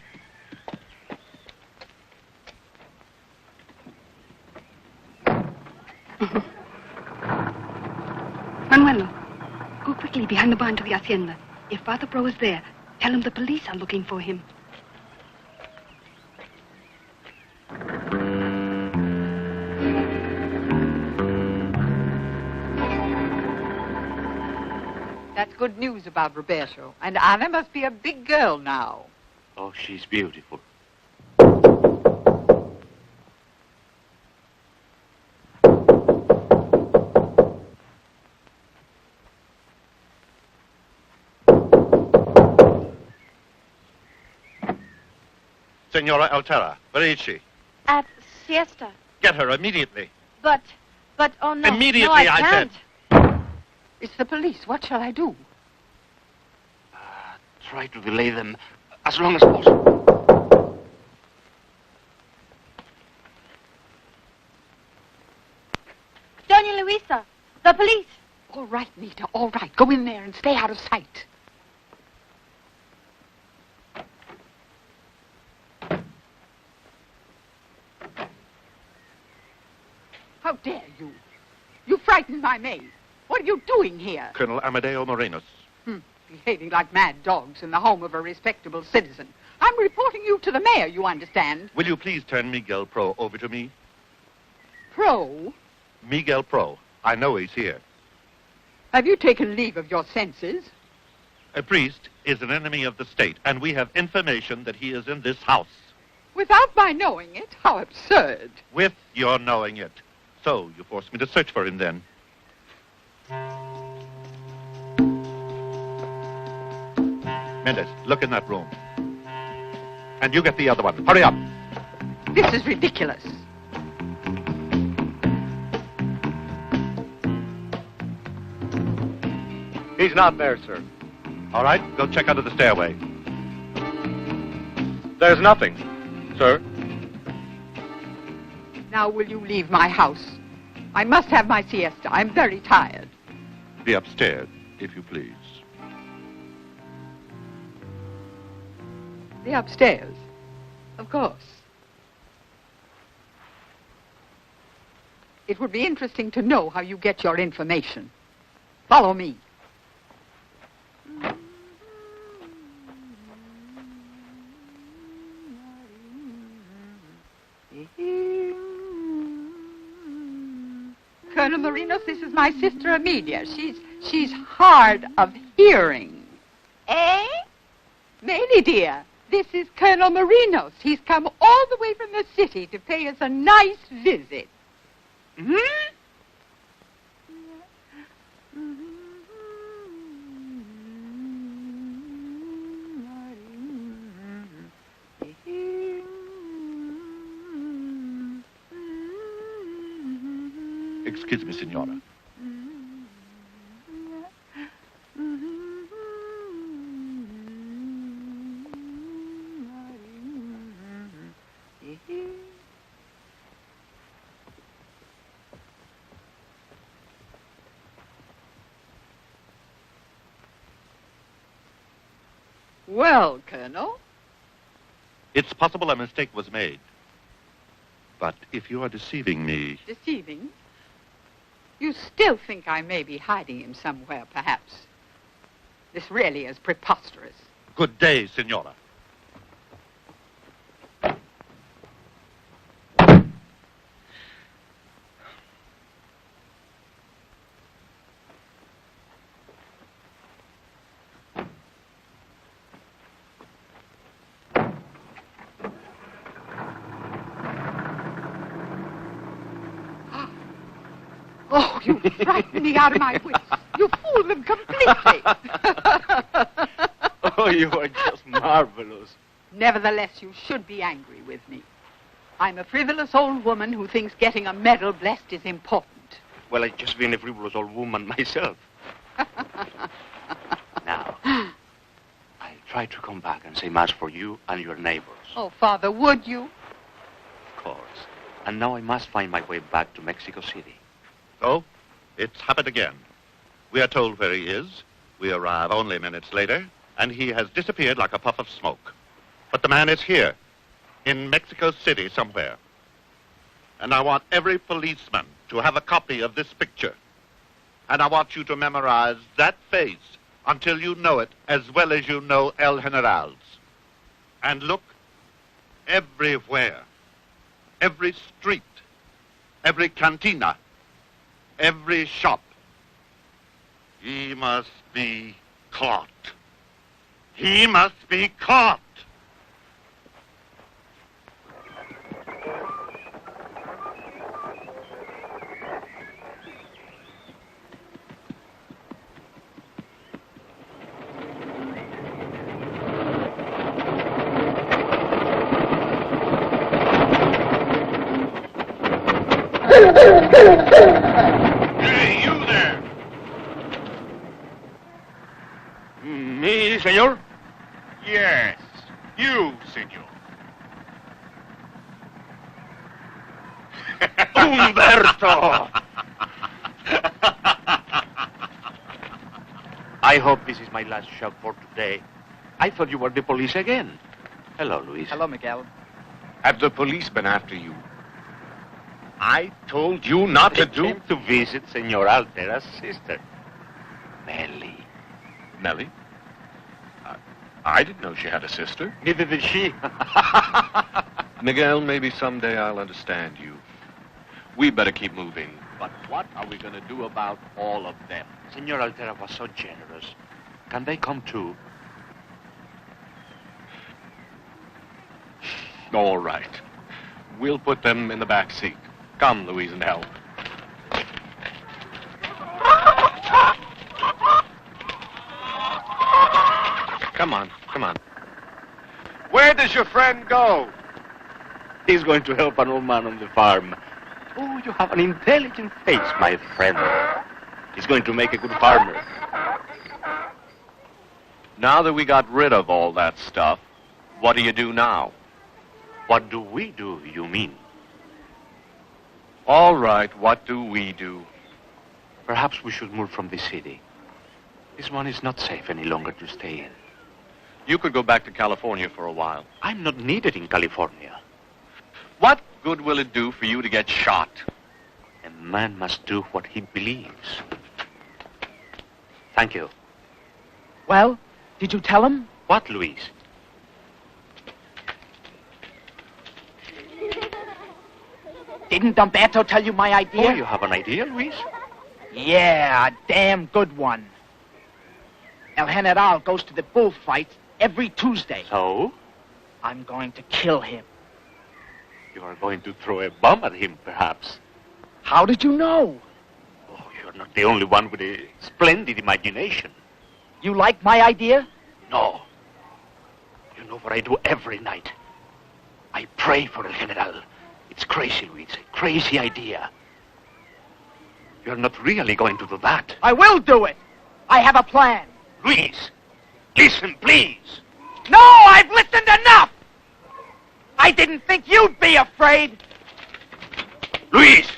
Manuelo, go quickly behind the barn to the hacienda. If Father Bro is there, tell him the police are looking for him. That's good news about Roberto. And Anna must be a big girl now. Oh, she's beautiful. Senora Altera, where is she? At siesta. Get her immediately. But, oh no. Immediately, no, I I can't. said. It's the police. What shall I do? Try to delay them as long as possible. Luisa. The police. All right, Nita, all right. Go in there and stay out of sight. How dare you? You frightened my maid. What are you doing here? Colonel Amadeo Morenos. Behaving like mad dogs in the home of a respectable citizen. I'm reporting you to the mayor, you understand? Will you please turn Miguel Pro over to me? Pro? Miguel Pro. I know he's here. Have you taken leave of your senses? A priest is an enemy of the state, and we have information that he is in this house. Without my knowing it? How absurd. With your knowing it. So you forced me to search for him then. Mendez, look in that room. And you get the other one. Hurry up. This is ridiculous. He's not there, sir. All right, go check under the stairway. There's nothing, sir. Now will you leave my house? I must have my siesta. I'm very tired. Be upstairs, if you please. The upstairs? Of course. It would be interesting to know how you get your information. Follow me. Colonel Morenos, this is my sister Amelia. She's hard of hearing. Eh? Mamie, dear, this is Colonel Morenos. He's come all the way from the city to pay us a nice visit. Hmm? Excuse me, Signora. Well, Colonel. It's possible a mistake was made. But if you are deceiving me... Deceiving? You still think I may be hiding him somewhere, perhaps. This really is preposterous. Good day, Signora. Oh, you frightened me out of my wits. You fooled them completely. Oh, you are just marvelous. Nevertheless, you should be angry with me. I'm a frivolous old woman who thinks getting a medal blessed is important. Well, I've just been a frivolous old woman myself. Now, I'll try to come back and say Mass for you and your neighbors. Oh, Father, would you? Of course. And now I must find my way back to Mexico City. Oh, it's happened again. We are told where he is. We arrive only minutes later, and he has disappeared like a puff of smoke. But the man is here, in Mexico City somewhere. And I want every policeman to have a copy of this picture. And I want you to memorize that face until you know it as well as you know El General's. And look everywhere, every street, every cantina, every shop. He must be caught. He must be caught. Hey, you there! Me, senor? Yes, you, senor. Humberto! I hope this is my last shot for today. I thought you were the police again. Hello, Luis. Hello, Miguel. Have the police been after you? I told you not to do... They came to visit Senor Altera's sister, Melly. Melly? I didn't know she had a sister. Neither did she. Miguel, maybe someday I'll understand you. We better keep moving. But what are we going to do about all of them? Senor Altera was so generous. Can they come too? All right. We'll put them in the back seat. Come, Louise, and help. Come on, come on. Where does your friend go? He's going to help an old man on the farm. Oh, you have an intelligent face, my friend. He's going to make a good farmer. Now that we got rid of all that stuff, what do you do now? What do we do, you mean? All right, what do we do? Perhaps we should move from the city. This one is not safe any longer to stay in. You could go back to California for a while. I'm not needed in California. What good will it do for you to get shot? A man must do what he believes. Thank you. Well, did you tell him? What, Luis? Didn't Umberto tell you my idea? Oh, you have an idea, Luis? Yeah, a damn good one. El General goes to the bullfights every Tuesday. So? I'm going to kill him. You are going to throw a bomb at him, perhaps. How did you know? Oh, you're not the only one with a splendid imagination. You like my idea? No. You know what I do every night. I pray for El General. It's crazy, Luis. A crazy idea. You're not really going to do that. I will do it. I have a plan. Luis, listen, please. No, I've listened enough. I didn't think you'd be afraid. Luis!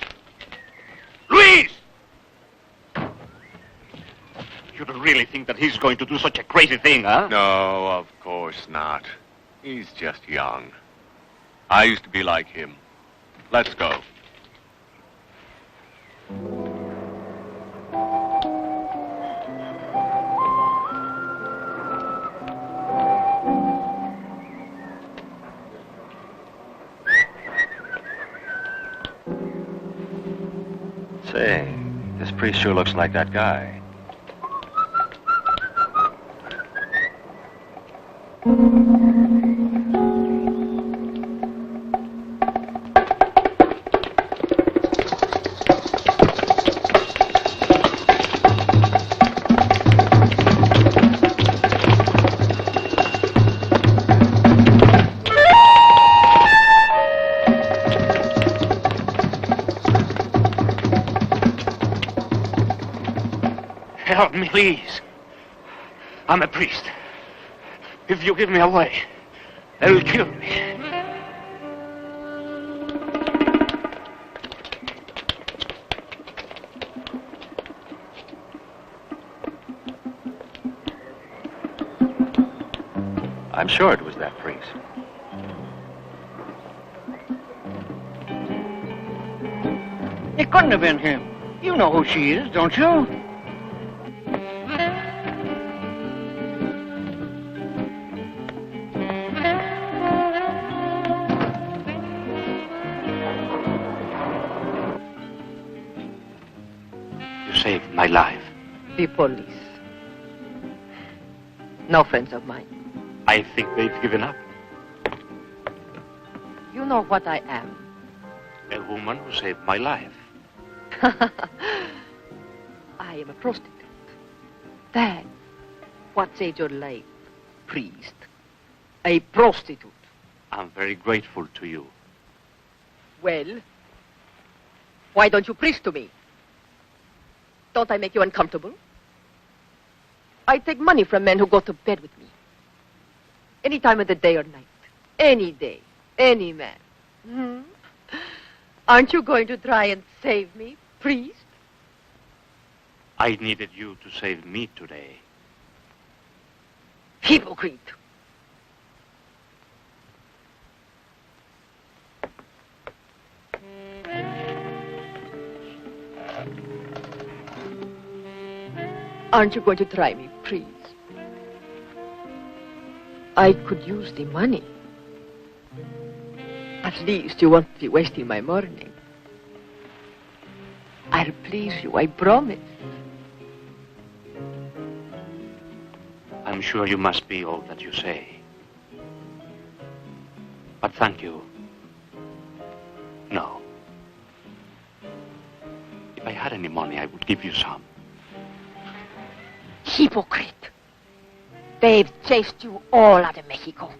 Luis! You don't really think that he's going to do such a crazy thing, huh? No, of course not. He's just young. I used to be like him. Let's go. Say, this priest sure looks like that guy. Help me, please. I'm a priest. If you give me away, they'll kill me. I'm sure it was that priest. It couldn't have been him. You know who she is, don't you? You saved my life. The police. No friends of mine. I think they've given up. You know what I am. A woman who saved my life. I am a prostitute. That's what saved your life, priest. A prostitute. I'm very grateful to you. Well, why don't you preach to me? Don't I make you uncomfortable? I take money from men who go to bed with me. Any time of the day or night. Any day. Any man. Hmm? Aren't you going to try and save me, priest? I needed you to save me today. Hypocrite. Aren't you going to try me, please? I could use the money. At least you won't be wasting my morning. I'll please you, I promise. I'm sure you must be all that you say. But thank you. No. If I had any money, I would give you some. Hypocrite. They've chased you all out of Mexico.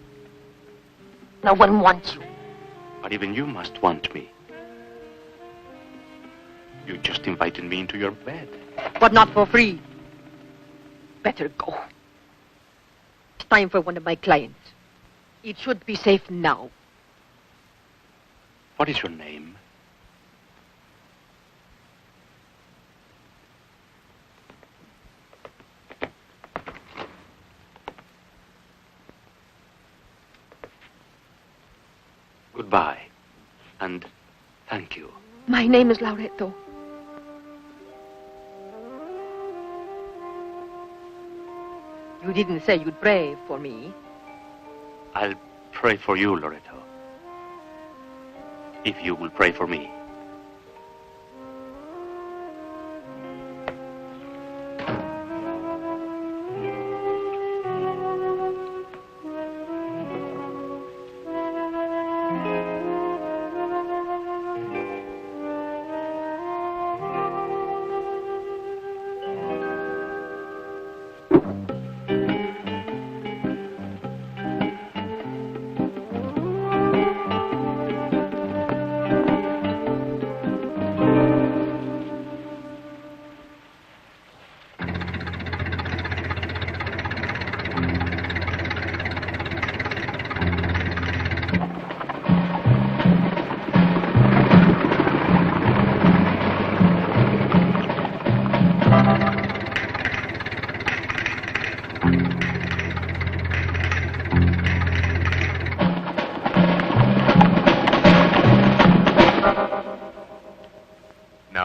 No one wants you. But even you must want me. You just invited me into your bed. But not for free. Better go. It's time for one of my clients. It should be safe now. What is your name? Goodbye, and thank you. My name is Loreto. You didn't say you'd pray for me. I'll pray for you, Loreto. If you will pray for me.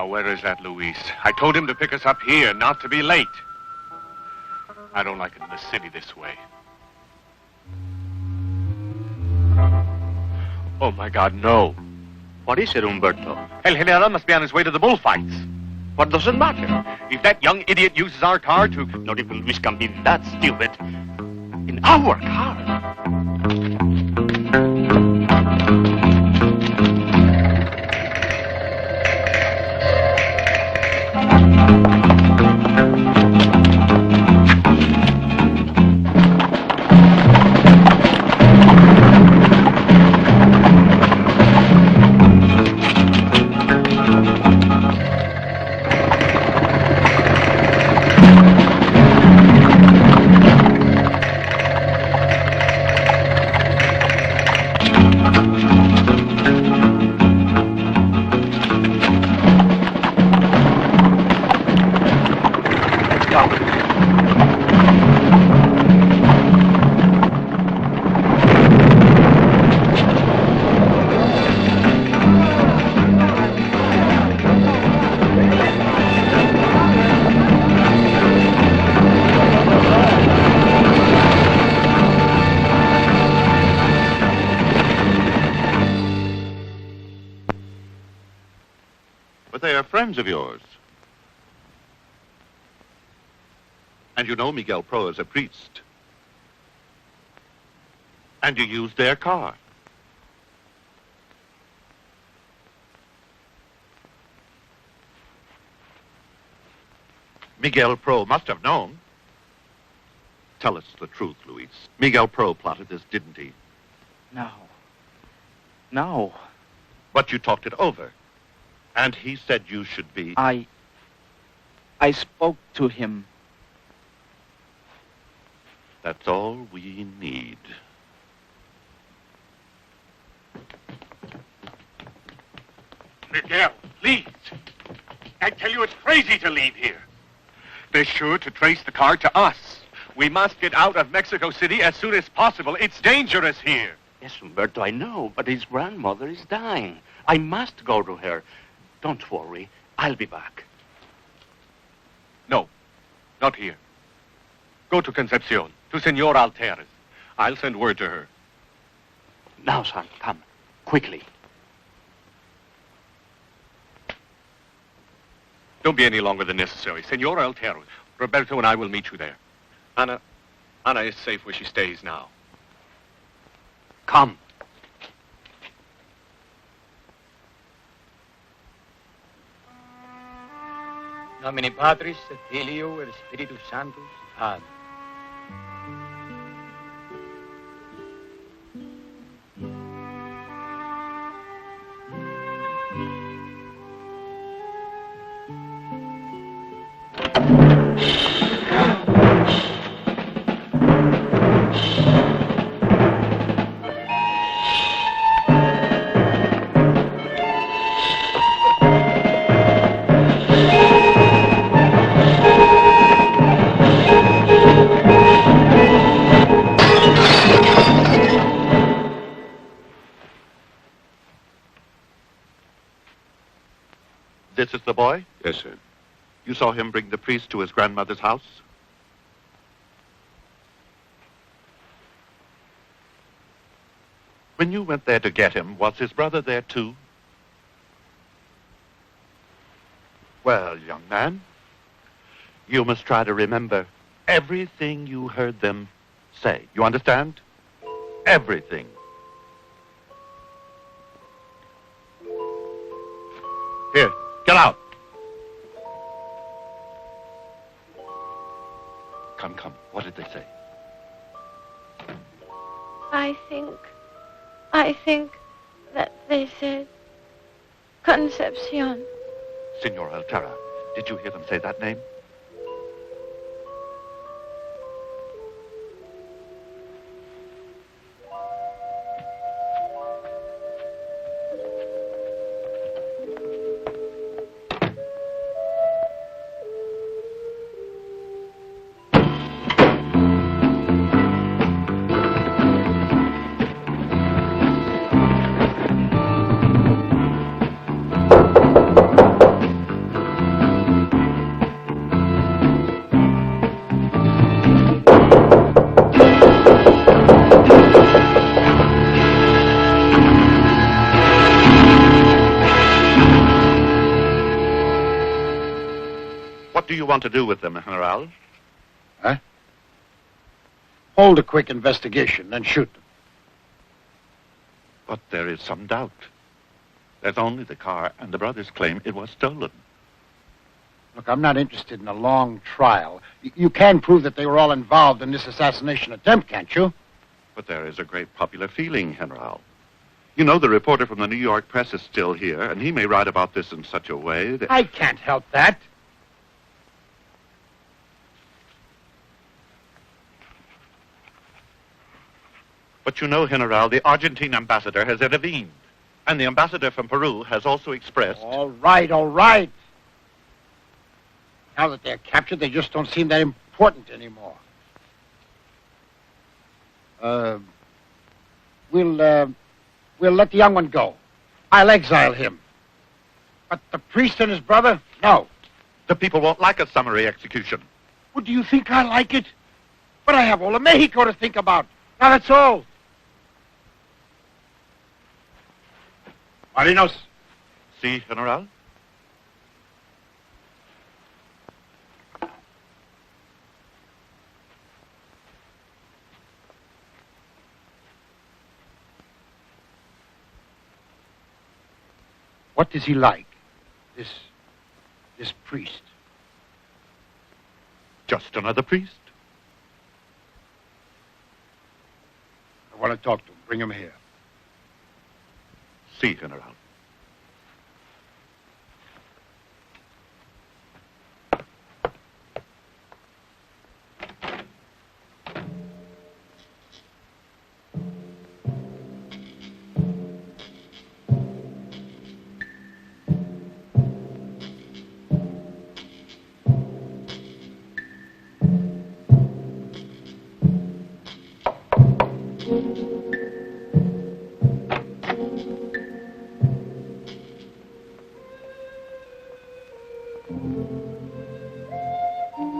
Where is that Luis? I told him to pick us up here, not to be late. I don't like it in the city this way. Oh, my God, no. What is it, Umberto? El General must be on his way to the bullfights. What does it matter? If that young idiot uses our car to... Not even Luis can be that stupid. In our car? But they are friends of yours. And you know Miguel Pro is a priest. And you used their car. Miguel Pro must have known. Tell us the truth, Luis. Miguel Pro plotted this, didn't he? No. No. But you talked it over. And he said you should be... I spoke to him. That's all we need. Miguel, please. I tell you, it's crazy to leave here. They're sure to trace the car to us. We must get out of Mexico City as soon as possible. It's dangerous here. Yes, Umberto, I know, but his grandmother is dying. I must go to her. Don't worry. I'll be back. No, not here. Go to Concepcion, to Senor Alteres. I'll send word to her. Now, son, come. Quickly. Don't be any longer than necessary. Senor Alteres, Roberto and I will meet you there. Ana is safe where she stays now. Come. Nomine Patris et Filio et Spiritus Sanctus. Amen. This is the boy? Yes, sir. You saw him bring the priest to his grandmother's house? When you went there to get him, was his brother there too? Well, young man, you must try to remember everything you heard them say. You understand? Everything. Here, get out. Come. What did they say? I think that they said Concepcion. Senor Altera, did you hear them say that name? What do you want to do with them, General? Huh? Hold a quick investigation, then shoot them. But there is some doubt. There's only the car, and the brothers claim it was stolen. Look, I'm not interested in a long trial. You can prove that they were all involved in this assassination attempt, can't you? But there is a great popular feeling, General. You know, the reporter from the New York Press is still here, and he may write about this in such a way that... I can't help that. But you know, General, the Argentine ambassador has intervened. And the ambassador from Peru has also expressed... All right. Now that they're captured, they just don't seem that important anymore. We'll let the young one go. I'll exile him. But the priest and his brother, no. The people won't like a summary execution. Well, do you think I like it? But I have all of Mexico to think about. Now that's all. Marinos. See, General? What is he like, this priest? Just another priest. I want to talk to him. Bring him here. See, General.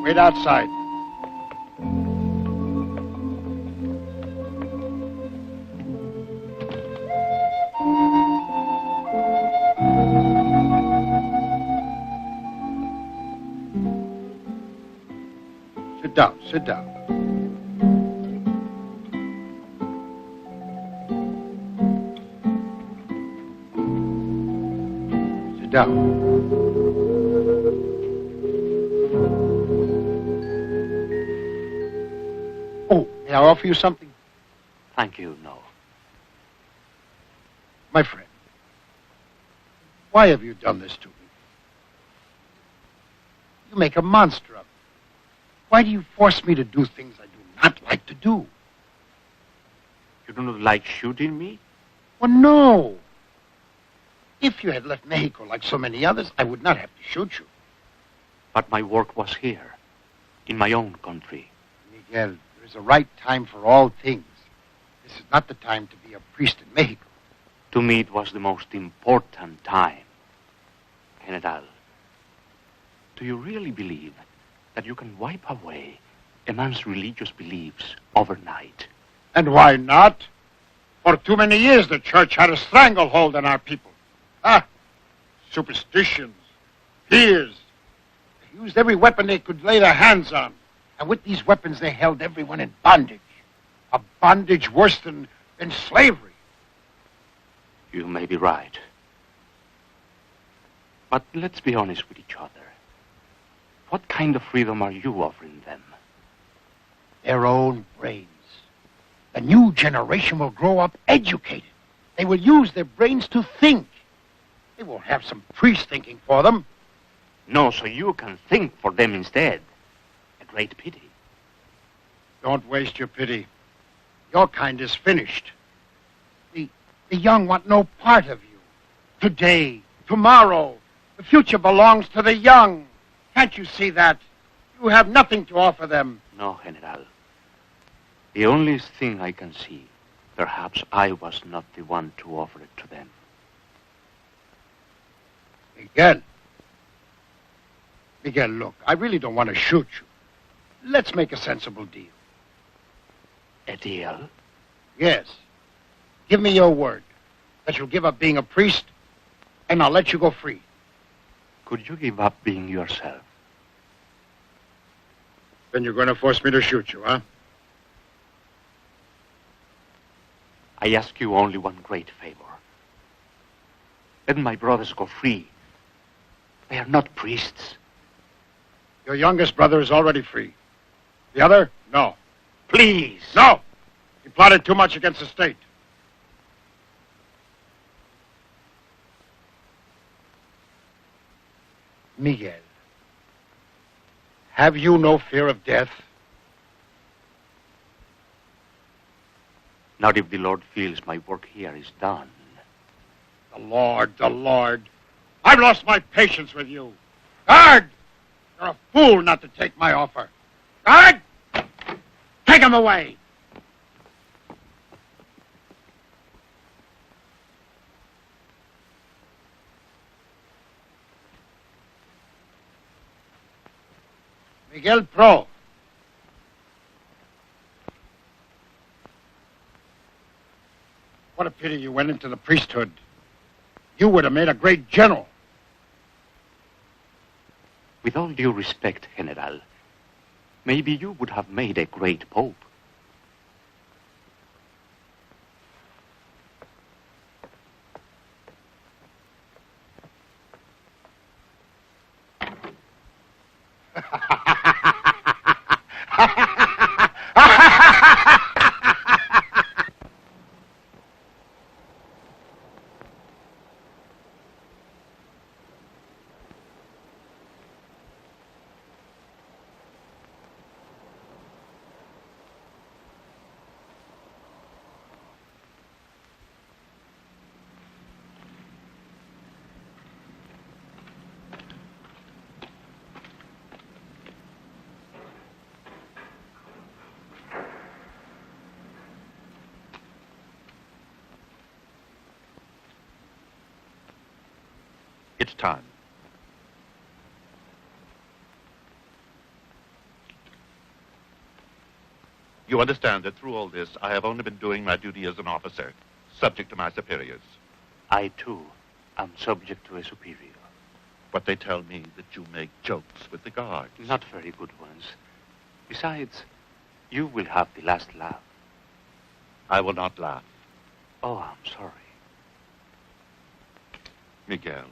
Wait outside. Sit down, sit down. Sit down. Oh, may I offer you something? Thank you, no. My friend, why have you done this to me? You make a monster of me. Why do you force me to do things I do not like to do? You do not like shooting me? Well, no. If you had left Mexico like so many others, I would not have to shoot you. But my work was here, in my own country. Miguel, there is a right time for all things. This is not the time to be a priest in Mexico. To me, it was the most important time. General, do you really believe that you can wipe away a man's religious beliefs overnight? And why not? For too many years, the church had a stranglehold on our people. Superstitions, fears. They used every weapon they could lay their hands on. And with these weapons, they held everyone in bondage. A bondage worse than slavery. You may be right. But let's be honest with each other. What kind of freedom are you offering them? Their own brains. The new generation will grow up educated. They will use their brains to think. They won't have some priest thinking for them. No, so you can think for them instead. A great pity. Don't waste your pity. Your kind is finished. The young want no part of you. Today, tomorrow, the future belongs to the young. Can't you see that? You have nothing to offer them. No, General. The only thing I can see, perhaps I was not the one to offer it to them. Miguel, look, I really don't want to shoot you. Let's make a sensible deal. A deal? Yes. Give me your word that you'll give up being a priest, and I'll let you go free. Could you give up being yourself? Then you're going to force me to shoot you, huh? I ask you only one great favor. Let my brothers go free. They are not priests. Your youngest brother is already free. The other? No. Please. No! He plotted too much against the state. Miguel, have you no fear of death? Not if the Lord feels my work here is done. The Lord. I've lost my patience with you. Guard! You're a fool not to take my offer. Guard! Take him away! Miguel Pro. What a pity you went into the priesthood. You would have made a great general. With all due respect, General, maybe you would have made a great pope. It's time. You understand that through all this, I have only been doing my duty as an officer, subject to my superiors. I, too, am subject to a superior. But they tell me that you make jokes with the guards. Not very good ones. Besides, you will have the last laugh. I will not laugh. Oh, I'm sorry. Miguel.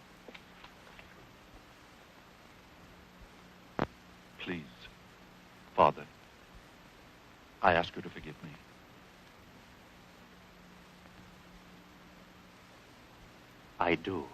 Please, Father, I ask you to forgive me. I do.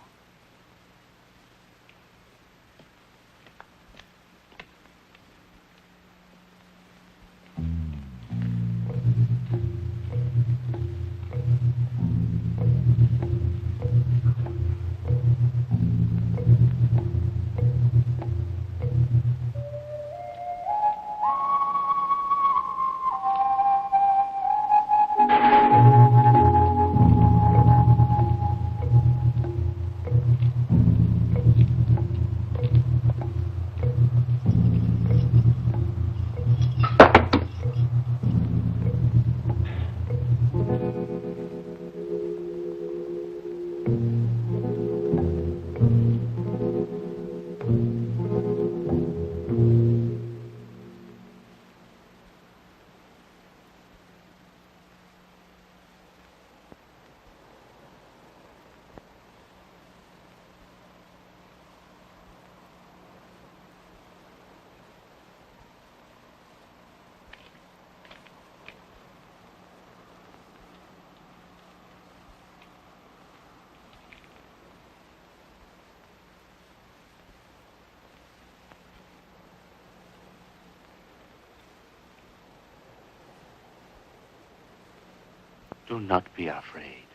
Do not be afraid,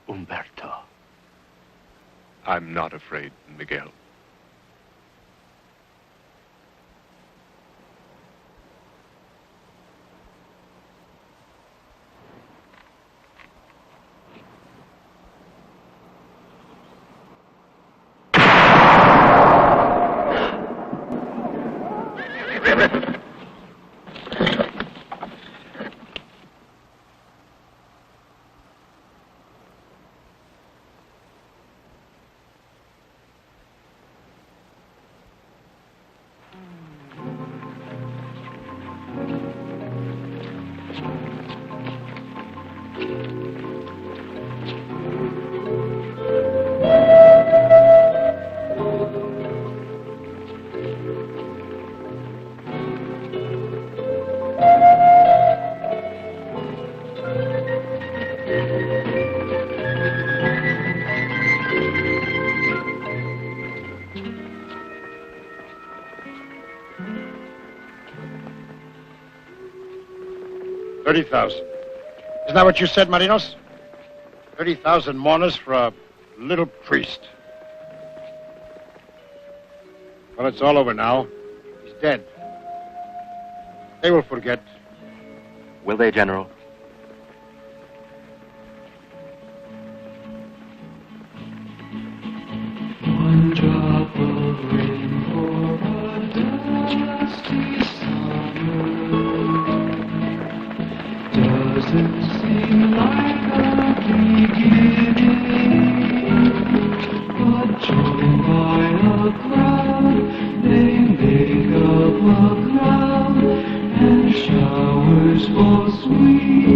Umberto. I'm not afraid, Miguel. $30,000. Isn't that what you said, Marinos? 30,000 mourners for a little priest. Well, it's all over now. He's dead. They will forget. Will they, General? One drop of rain for a dusty summer. Does it seem like a beginning? But joined by a crowd, they make up a cloud, and showers fall sweet.